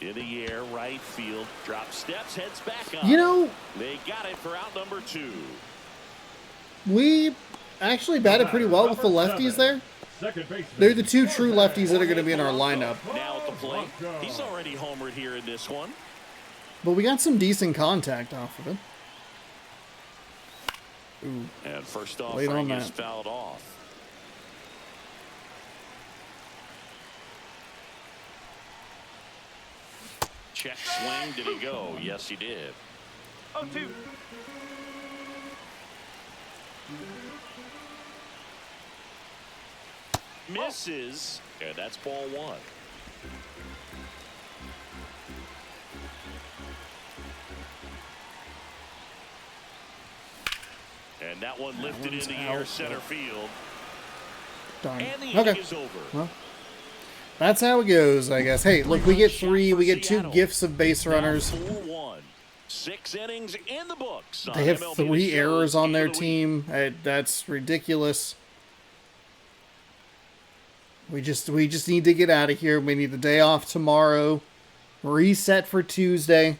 In the air, right field. Drop steps, heads back up. You know, They got it for out number 2. we actually batted pretty well with the lefties there. Second baseman. They're the two true lefties that are going to be in our lineup. Now at the plate. He's already homered here in this one. But we got some decent contact off of it. Ooh. And first off, Late on Frank is that. fouled off. Check swing. Did he go? Yes, he did. 0-2. Misses. And that's ball 1. And that one lifted in one's the air out. center field. Darn. And the inning Okay. is over. Well, that's how it goes, I guess. Hey, look, we get three. We get two Seattle. gifts of base runners. 4-1. 6 innings in the books. They have MLB 3 The errors Show's on their Game of the Week. team. That's ridiculous. We just need to get out of here. We need the day off tomorrow. Reset for Tuesday.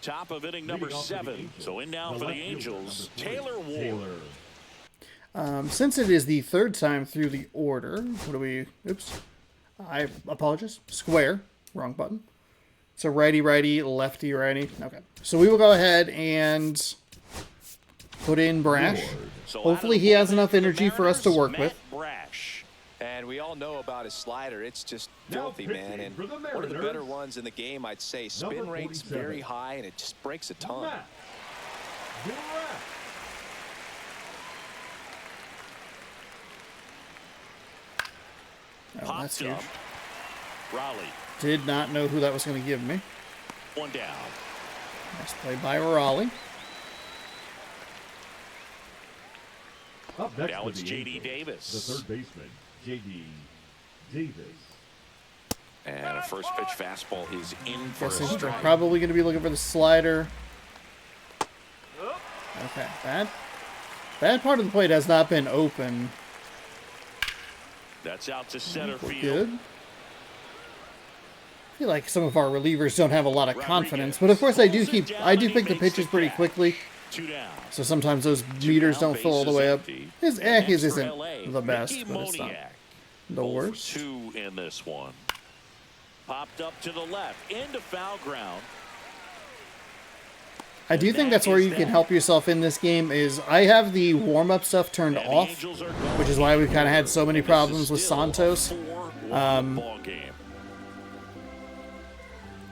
Top of inning number 7. So in now for the Angels, Taylor Ward. Since it is the third time through the order, what do we... Oops. I apologize. Square. Wrong button. So righty, lefty, righty. Okay. So we will go ahead and put in Brash. So Hopefully out of he has the enough energy for us to Mariners, work Matt with. Brash. And we all know about his slider. It's just Now filthy, man. pitching And for the one of the Mariners, better ones in the game, I'd say. Spin number rate's 47. very high, and it just breaks a ton. Matt Durant. Oh, that's Popped huge. up. Raleigh. Did not know who that was going to give me. One down. Nice play by Raleigh. Up next Now for it's the J.D. Angels, Davis. the third baseman, J.D. Davis. And a first pitch fastball is in for a Guessing they're strike. probably going to be looking for the slider. Okay, that part of the plate has not been open. That's out to center We're field. good. I feel like some of our relievers don't have a lot of confidence, but of course I do pick the pitches pretty quickly. 2 down. So sometimes those meters don't fill all the way up. His isn't the best, Mickey but it's not Moniak. the 0 for worst. 2 in this one. Popped up to the left into foul ground. I do think that's where you can help yourself in this game. Is I have the warm-up stuff turned And the off, Angels are which is why we've kind of had so many problems with Santos. Ball game.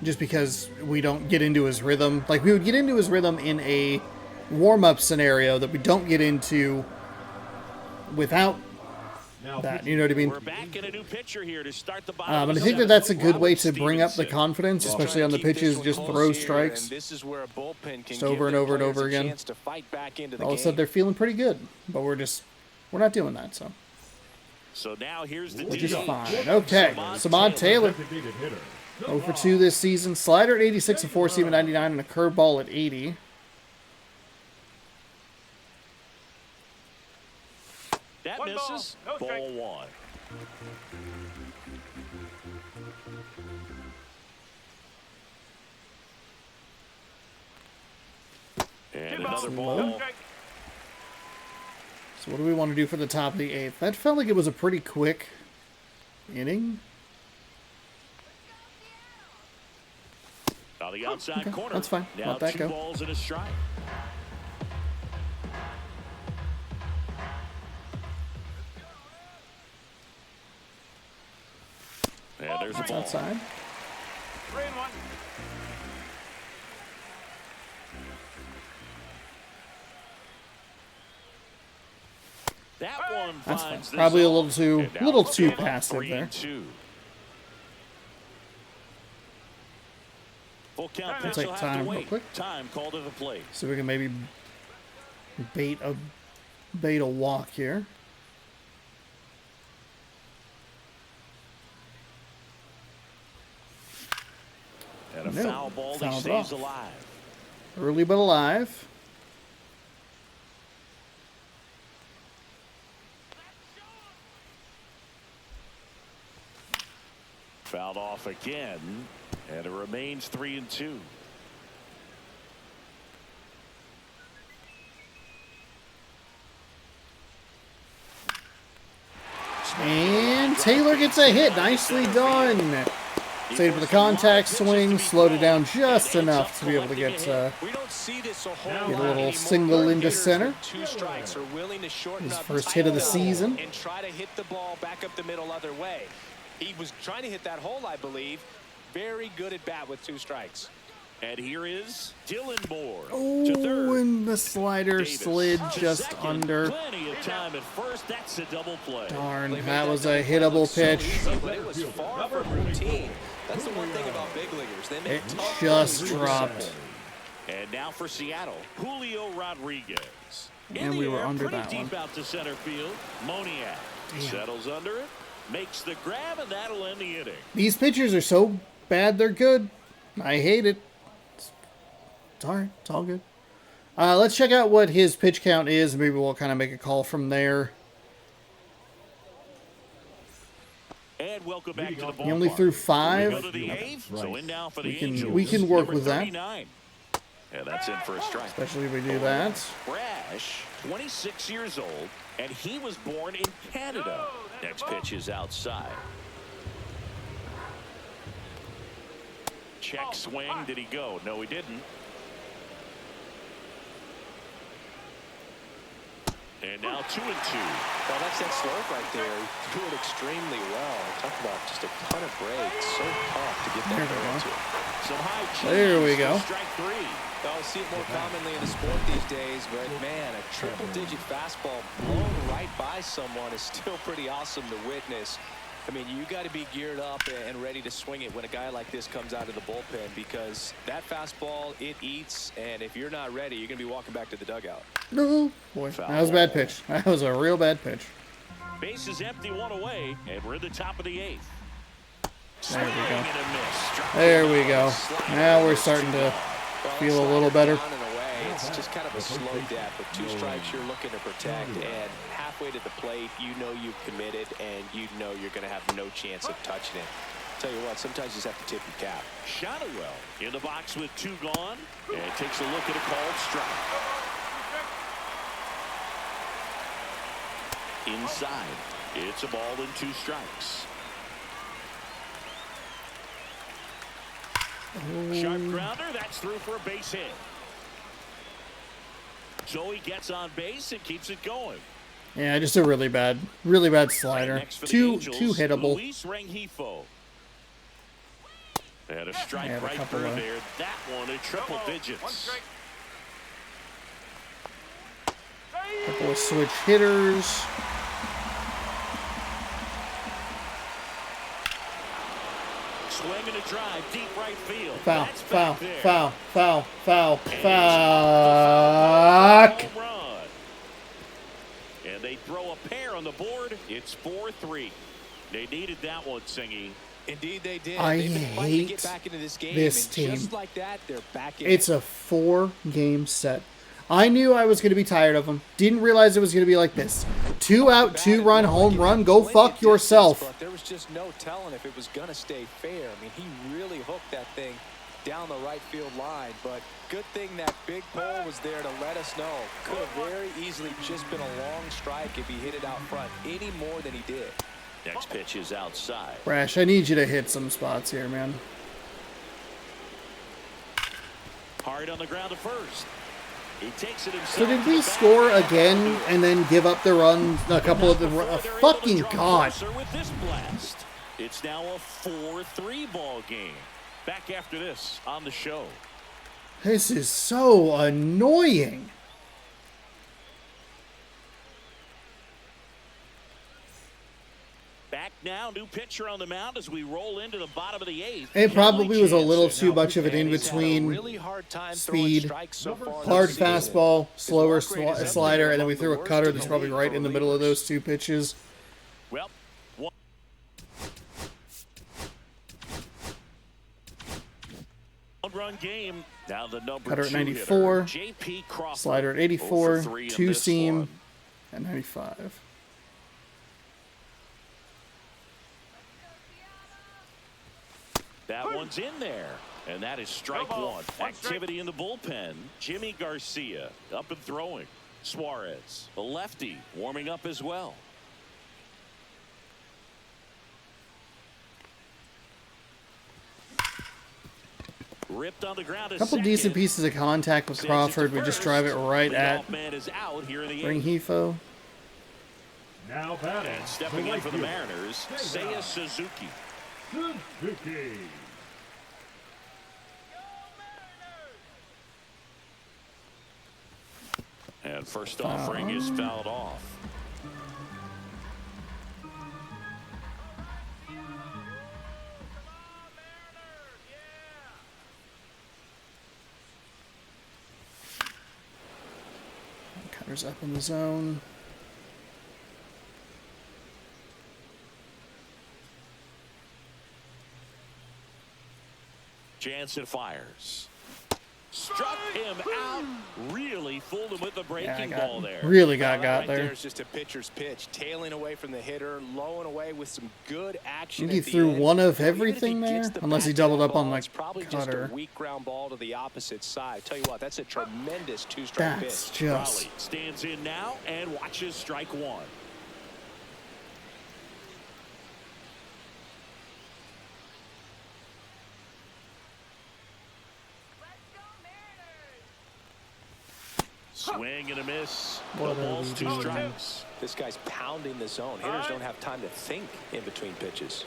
Just because we don't get into his rhythm. Like, we would get into his rhythm in a warm-up scenario that we don't get into without Now that. You know what I mean? We're back in a new pitcher here to start the bottom. And of I the think seventh. that's a good way Robert to bring up the Stevenson. confidence, especially on the pitches. Just throw strikes. This is where a bullpen can Just over and over and over again. chance to fight back into the All of a sudden, game. they're feeling pretty good, but we're not doing that. So now here's the which is DH. fine. Okay, Samad Taylor. designated hitter. 0 for 2 this season. Slider at 86, a four-seam at 99, and a curveball at 80. That One ball, misses. no strike. Ball 1. And another ball. No strike. So what do we want to do for the top of the 8th? That felt like it was a pretty quick inning. On the outside okay, corner. that's fine. Now Let that 2 go. balls and a strike. And there's a That's ball. outside. 3-1. That one That's fine. finds the Probably a zone. little And now too it's passive 3-2. Full count pitch. take Will have time to real wait. quick. Time called to the plate. So we can maybe bait a walk here. And a No, foul ball. He fouled stays off. alive. Early but alive. Fouled off again, and it remains 3-2. And Taylor gets a hit. Nicely done. Saved for the contact swing. Slowed it down just enough to be able to get We don't see this a whole get a lot little anymore. single into Hitters center. with 2 strikes are willing to shorten His up first tight hit of the down season. and try to hit the ball back up the middle other way. He was trying to hit that hole, I believe. Very good at bat with 2 strikes. And here is Dylan Moore to Oh, third. and the slider Davis slid to just second. under. Plenty of time at first. That's a double play. Darn, that was a hittable pitch. Easy, but it was far from routine. That's the one thing about big leaguers. They make It tough just plays. dropped. And now for Seattle, Julio Rodriguez. In And the we were air, under pretty that deep one. out to center field. Moniak settles under it, makes the grab, and that'll end the inning. These pitchers are so bad they're good. I hate it. It's all right. It's all good. Let's check out what his pitch count is. Maybe we'll kind of make a call from there. And welcome back to the ballpark. He only threw We go 5. to the 8th, so in now for the We can- Angels. we can work Number with that. 39. And that's in for a strike. Especially if we do that. Brash, 26 years old, and he was born in Canada. Next pitch is outside. Check swing. Did he go? No, he didn't. And now 2-2. Well, that's that slope right there. He threw it extremely well. Talk about just a ton of breaks. So tough to get There that we barrel go. to it. Some high cheese There we for go. Strike 3. Well, we see it more commonly in the sport these days, but man, a triple-digit fastball blown right by someone is still pretty awesome to witness. I mean, you got to be geared up and ready to swing it when a guy like this comes out of the bullpen, because that fastball, it eats, and if you're not ready, you're going to be walking back to the dugout. No, boy, that was a bad pitch. That was a real bad pitch. Base is empty, one away, and we're at the top of the 8th. There we go. There we go. Now we're starting to feel a little better. It's just kind of a slow death. With 2 strikes, you're looking to protect, and halfway to the plate, you know you've committed, and you know you're going to have no chance of touching it. Tell you what, sometimes you just have to tip your cap. Shot it well. In the box with 2 gone, and takes a look at a called strike. Inside, it's a ball and 2 strikes. Sharp grounder, that's through for a base hit. So he gets on base and keeps it going. Yeah, just a really bad slider. Too hittable. Luis Rengifo. And a strike Yeah, right through there. That one in triple digits. Couple of switch hitters. Swing and a drive, deep right field. Foul, That's foul, back there. foul, foul, foul, And fuck. home run. And they throw a pair on the board. It's 4-3. They needed that one, Singy. Indeed, they did. I They've been fighting to hate get back into this game, this and team. just like that, they're back in. It's a 4-game set. I knew I was going to be tired of them. Didn't realize it was going to be like this. 2 out, 2-run home run. Go fuck yourself. But there was just no telling if it was going to stay fair. I mean, he really hooked that thing down the right field line. But good thing that big pole was there to let us know. Could have very easily just been a long strike if he hit it out front any more than he did. Next pitch is outside. Rash, I need you to hit some spots here, man. Hard on the ground to first. He takes it himself. So did we score again and then give up the run? A couple of the fucking god. With this blast. It's now a 4-3 ball game. Back after this on the show. This is so annoying. Back now, new pitcher on the mound as we roll into the bottom of the 8th. It probably was a little too much of an in-between Really hard time speed, so hard fastball, slower slider, and then we threw a cutter that's probably right in the middle of those 2 pitches. Well, one run game. Now the number Cutter at 2 94, hitter, JP Crawford. slider at 84, 0 for 3 in 2-seam this at 95. That one's in there. And that is strike 1. Activity in the bullpen. Jimmy Garcia up and throwing. Suarez, the lefty, warming up as well. Ripped on the ground. A couple decent pieces of contact with Crawford. We just drive it right at Rengifo. Now batting. And stepping in for the Mariners, Seiya Suzuki. Suzuki. And first offering is fouled off. Cutter's up in the zone. Jansen fires. Struck him out. Really fooled him with the breaking ball there. Really got Right there. There's just a pitcher's pitch, tailing away from the hitter, lowing away with some good action. I think he threw one of everything there, unless he doubled up on the probably cutter. just a weak ground ball to the opposite side. Tell you what, that's a tremendous 2-strike That's pitch. just... Raleigh stands in now and watches strike 1. Swing and a miss. No balls, 2 strikes. This guy's pounding the zone. Hitters don't have time to think in between pitches.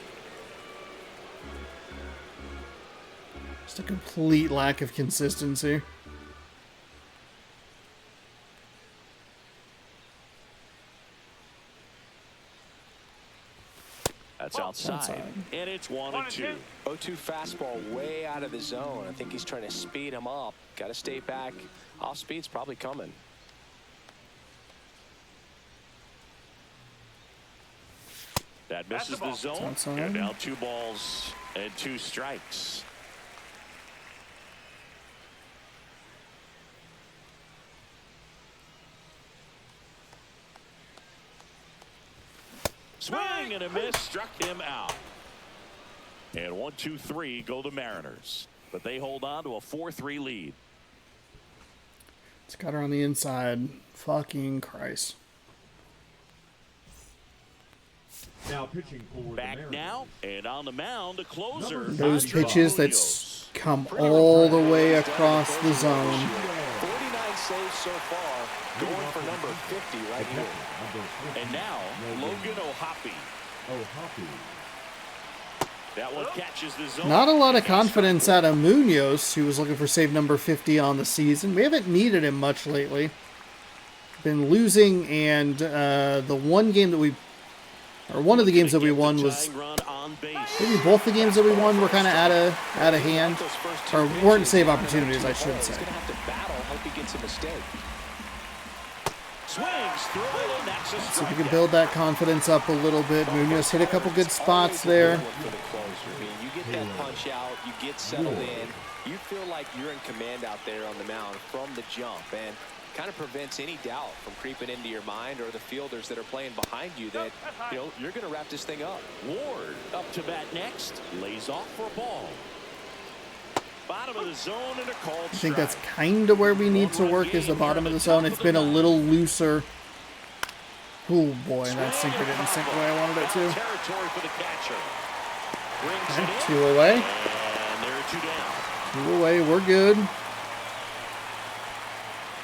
Just a complete lack of consistency. That's outside. And it's 1-2. 0-2 fastball way out of the zone. I think he's trying to speed him up. Got to stay back. Off speed's probably coming. That misses the zone. And now 2 balls and 2 strikes. Swing and a miss, struck him out. And 1-2-3 go the Mariners. But they hold on to a 4-3 lead. It's got her on the inside. Fucking Christ. Now pitching for Back now, and on the mound, the closer. Those pitches that's come all the way across the zone. 49 saves so far, going for number 50 right here. And now, Logan O'Hoppe. That one catches the zone. Not a lot of confidence out of Munoz, who was looking for save number 50 on the season. We haven't needed him much lately. Been losing, and the one game that we, or one of the games that we won was, maybe both the games that we won were kind of out of hand, or weren't save opportunities, I should say. Swings through, and that's a So if we can build that confidence up a little bit. Munoz hit a couple good spots there. You get that punch out, you get settled in, you feel like you're in command out there on the mound from the jump, and kind of prevents any doubt from creeping into your mind or the fielders that are playing behind you that, you know, you're going to wrap this thing up. Ward up to bat next, lays off for a ball. Bottom of the zone and a called I think that's kind of where we need to work, is the bottom of the zone. It's been a little looser. Oh boy, that sinker didn't sink the way I wanted it to. Territory for the catcher. Okay, 2 away. And there are 2 down. 2 away, we're good.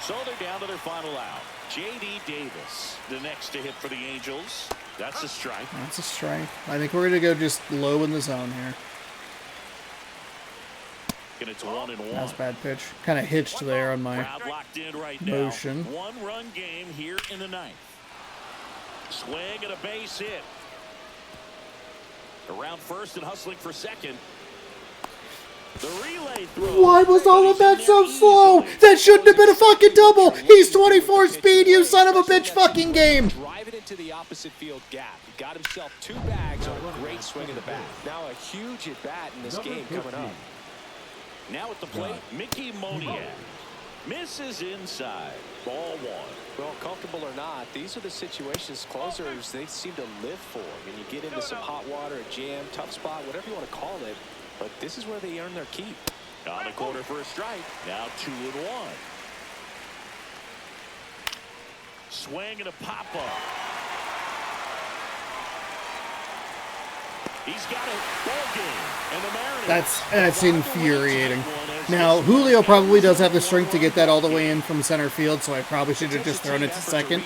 So they're down to their final out. J.D. Davis, the next to hit for the Angels. That's a strike. That's a strike. I think we're going to go just low in the zone here. And it's 1-1. That's a bad pitch. Kind of hitched there on my Crowd locked in right motion. now. 1-run game here in the 9th. Swing and a base hit. Around first and hustling for second. The relay throw. Why was all of that so slow? That shouldn't have been a fucking double. He's 24 speed, you son of a bitch fucking game. Drive it into the opposite field gap. He got himself 2 bags on a great swing of the bat. Now a huge at bat in this game coming up. Now at the plate, Mickey Moniak. Misses inside. Ball 1. Well, comfortable or not, these are the situations closers they seem to live for. I mean, you get into some hot water, a jam, tough spot, whatever you want to call it, but this is where they earn their keep. On the corner for a strike. Now 2-1. Swing and a pop-up. He's got it. Ball game. And the Mariners. That's infuriating. Now, Julio probably does have the strength to get that all the way in from center field, so I probably should have just thrown it to second.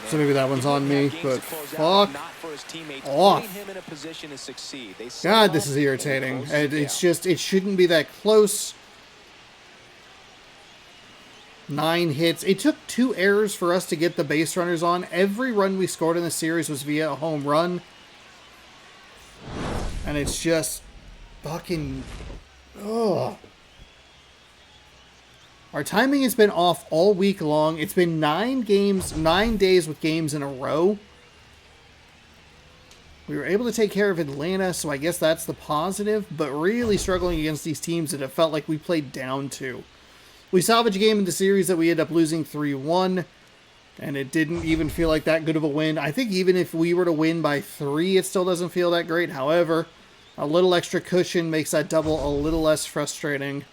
So maybe that one's on me, but fuck off. God, this is irritating. It's just, it shouldn't be that close. 9 hits. It took 2 errors for us to get the base runners on. Every run we scored in the series was via a home run. And it's just fucking... Ugh. Our timing has been off all week long. It's been 9 days with games in a row. We were able to take care of Atlanta, so I guess that's the positive, but really struggling against these teams that it felt like we played down to. We salvaged a game in the series that we ended up losing 3-1, and it didn't even feel like that good of a win. I think even if we were to win by 3, it still doesn't feel that great. However, a little extra cushion makes that double a little less frustrating.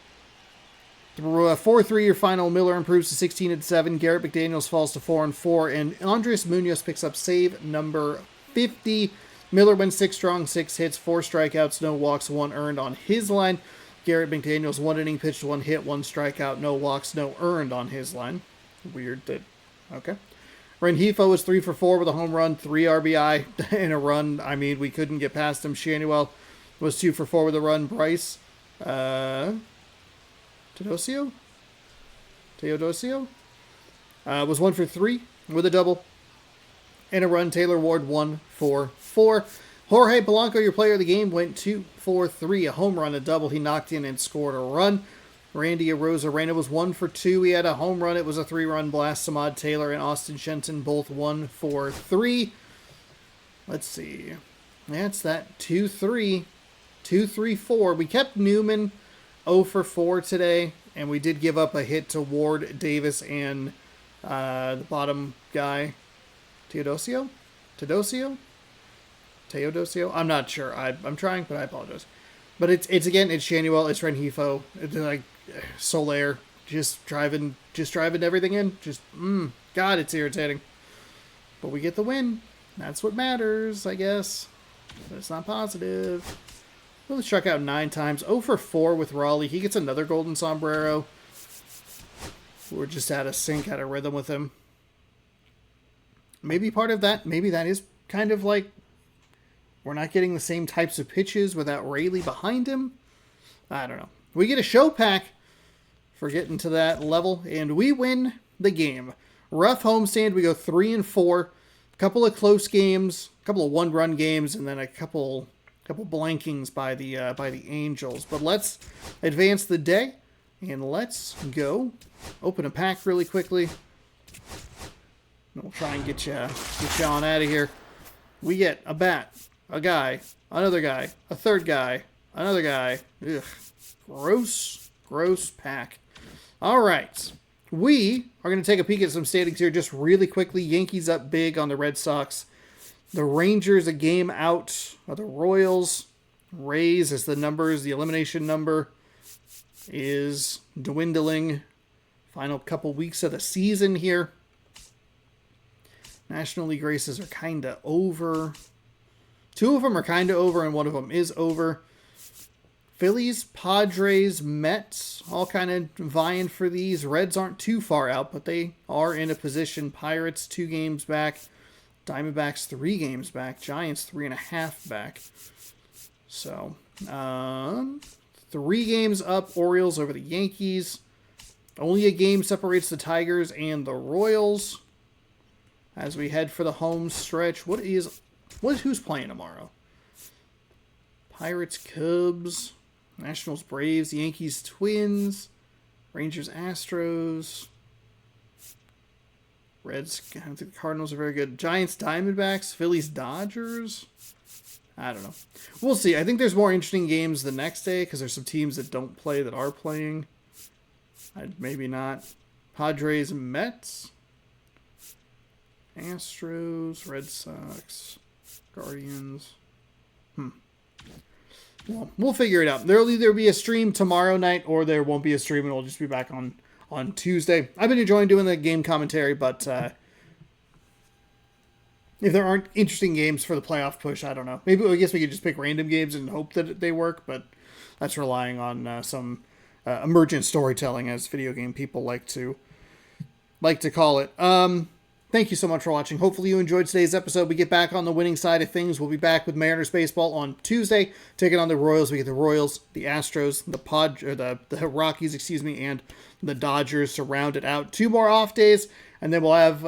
Through a 4-3 your final, Miller improves to 16-7. Garrett McDaniels falls to 4-4, and Andres Munoz picks up save number 50. Miller went 6 strong, 6 hits, 4 strikeouts, no walks, 1 earned on his line. Garrett McDaniels 1 inning pitched, 1 hit, 1 strikeout, no walks, no earned on his line. Weird that. Okay. Rengifo was 3 for 4 with a home run, 3 RBI in a run. I mean, we couldn't get past him. Shanuel was 2 for 4 with a run. Bryce Teodosio was 1 for 3 with a double. and a run. Taylor Ward 1 for 4. Jorge Polanco, your player of the game, went 2 for 3. A home run, a double. He knocked in and scored a run. Randy Arozarena was 1 for 2. He had a home run. It was a 3-run blast. Samad Taylor and Austin Shenton both 1 for 3. Let's see. That's that 2-3. 2-3-4. We kept Newman 0 for 4 today, and we did give up a hit to Ward, Davis, and the bottom guy, Teodosio? I'm not sure. I'm trying, but I apologize. But it's Shanuel, it's Renhefo, it's like Soler, just driving everything in. God, it's irritating. But we get the win. That's what matters, I guess. But it's not positive. Really struck out 9 times. 0 for 4 with Raleigh. He gets another golden sombrero. We're just out of sync, out of rhythm with him. Maybe part of that, maybe that is kind of like we're not getting the same types of pitches without Rayleigh behind him. I don't know. We get a show pack for getting to that level, and we win the game. Rough homestand. We go 3-4. A couple of close games, a couple of one-run games, and then a couple blankings by the Angels. But let's advance the day, and let's go open a pack really quickly. We'll try and get you on out of here. We get a bat, a guy, another guy, a third guy, another guy. Ugh. Gross pack. All right. We are going to take a peek at some standings here just really quickly. Yankees up big on the Red Sox. The Rangers a game out of the Royals. Rays as the numbers, the elimination number is dwindling. Final couple weeks of the season here. National League races are kind of over. 2 of them are kind of over, and 1 of them is over. Phillies, Padres, Mets, all kind of vying for these. Reds aren't too far out, but they are in a position. Pirates 2 games back. Diamondbacks 3 games back. Giants 3.5 back. So, 3 games up. Orioles over the Yankees. Only a game separates the Tigers and the Royals. As we head for the home stretch, who's playing tomorrow? Pirates, Cubs, Nationals, Braves, Yankees, Twins, Rangers, Astros, Reds. I don't think the Cardinals are very good. Giants, Diamondbacks, Phillies, Dodgers. I don't know. We'll see. I think there's more interesting games the next day because there's some teams that don't play that are playing. Maybe not. Padres, Mets. Astros, Red Sox, Guardians. Well, we'll figure it out. There'll either be a stream tomorrow night or there won't be a stream and we'll just be back on Tuesday. I've been enjoying doing the game commentary, but if there aren't interesting games for the playoff push, I don't know. Maybe I guess we could just pick random games and hope that they work, but that's relying on some emergent storytelling, as video game people like to call it. Thank you so much for watching. Hopefully you enjoyed today's episode. We get back on the winning side of things. We'll be back with Mariners baseball on Tuesday, taking on the Royals. We get the Royals, the Astros, the Rockies, and the Dodgers to round it out. 2 more off days, and then we'll have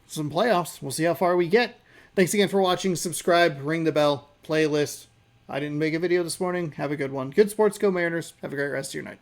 some playoffs. We'll see how far we get. Thanks again for watching. Subscribe, ring the bell, playlist. I didn't make a video this morning. Have a good one. Good sports. Go Mariners. Have a great rest of your night.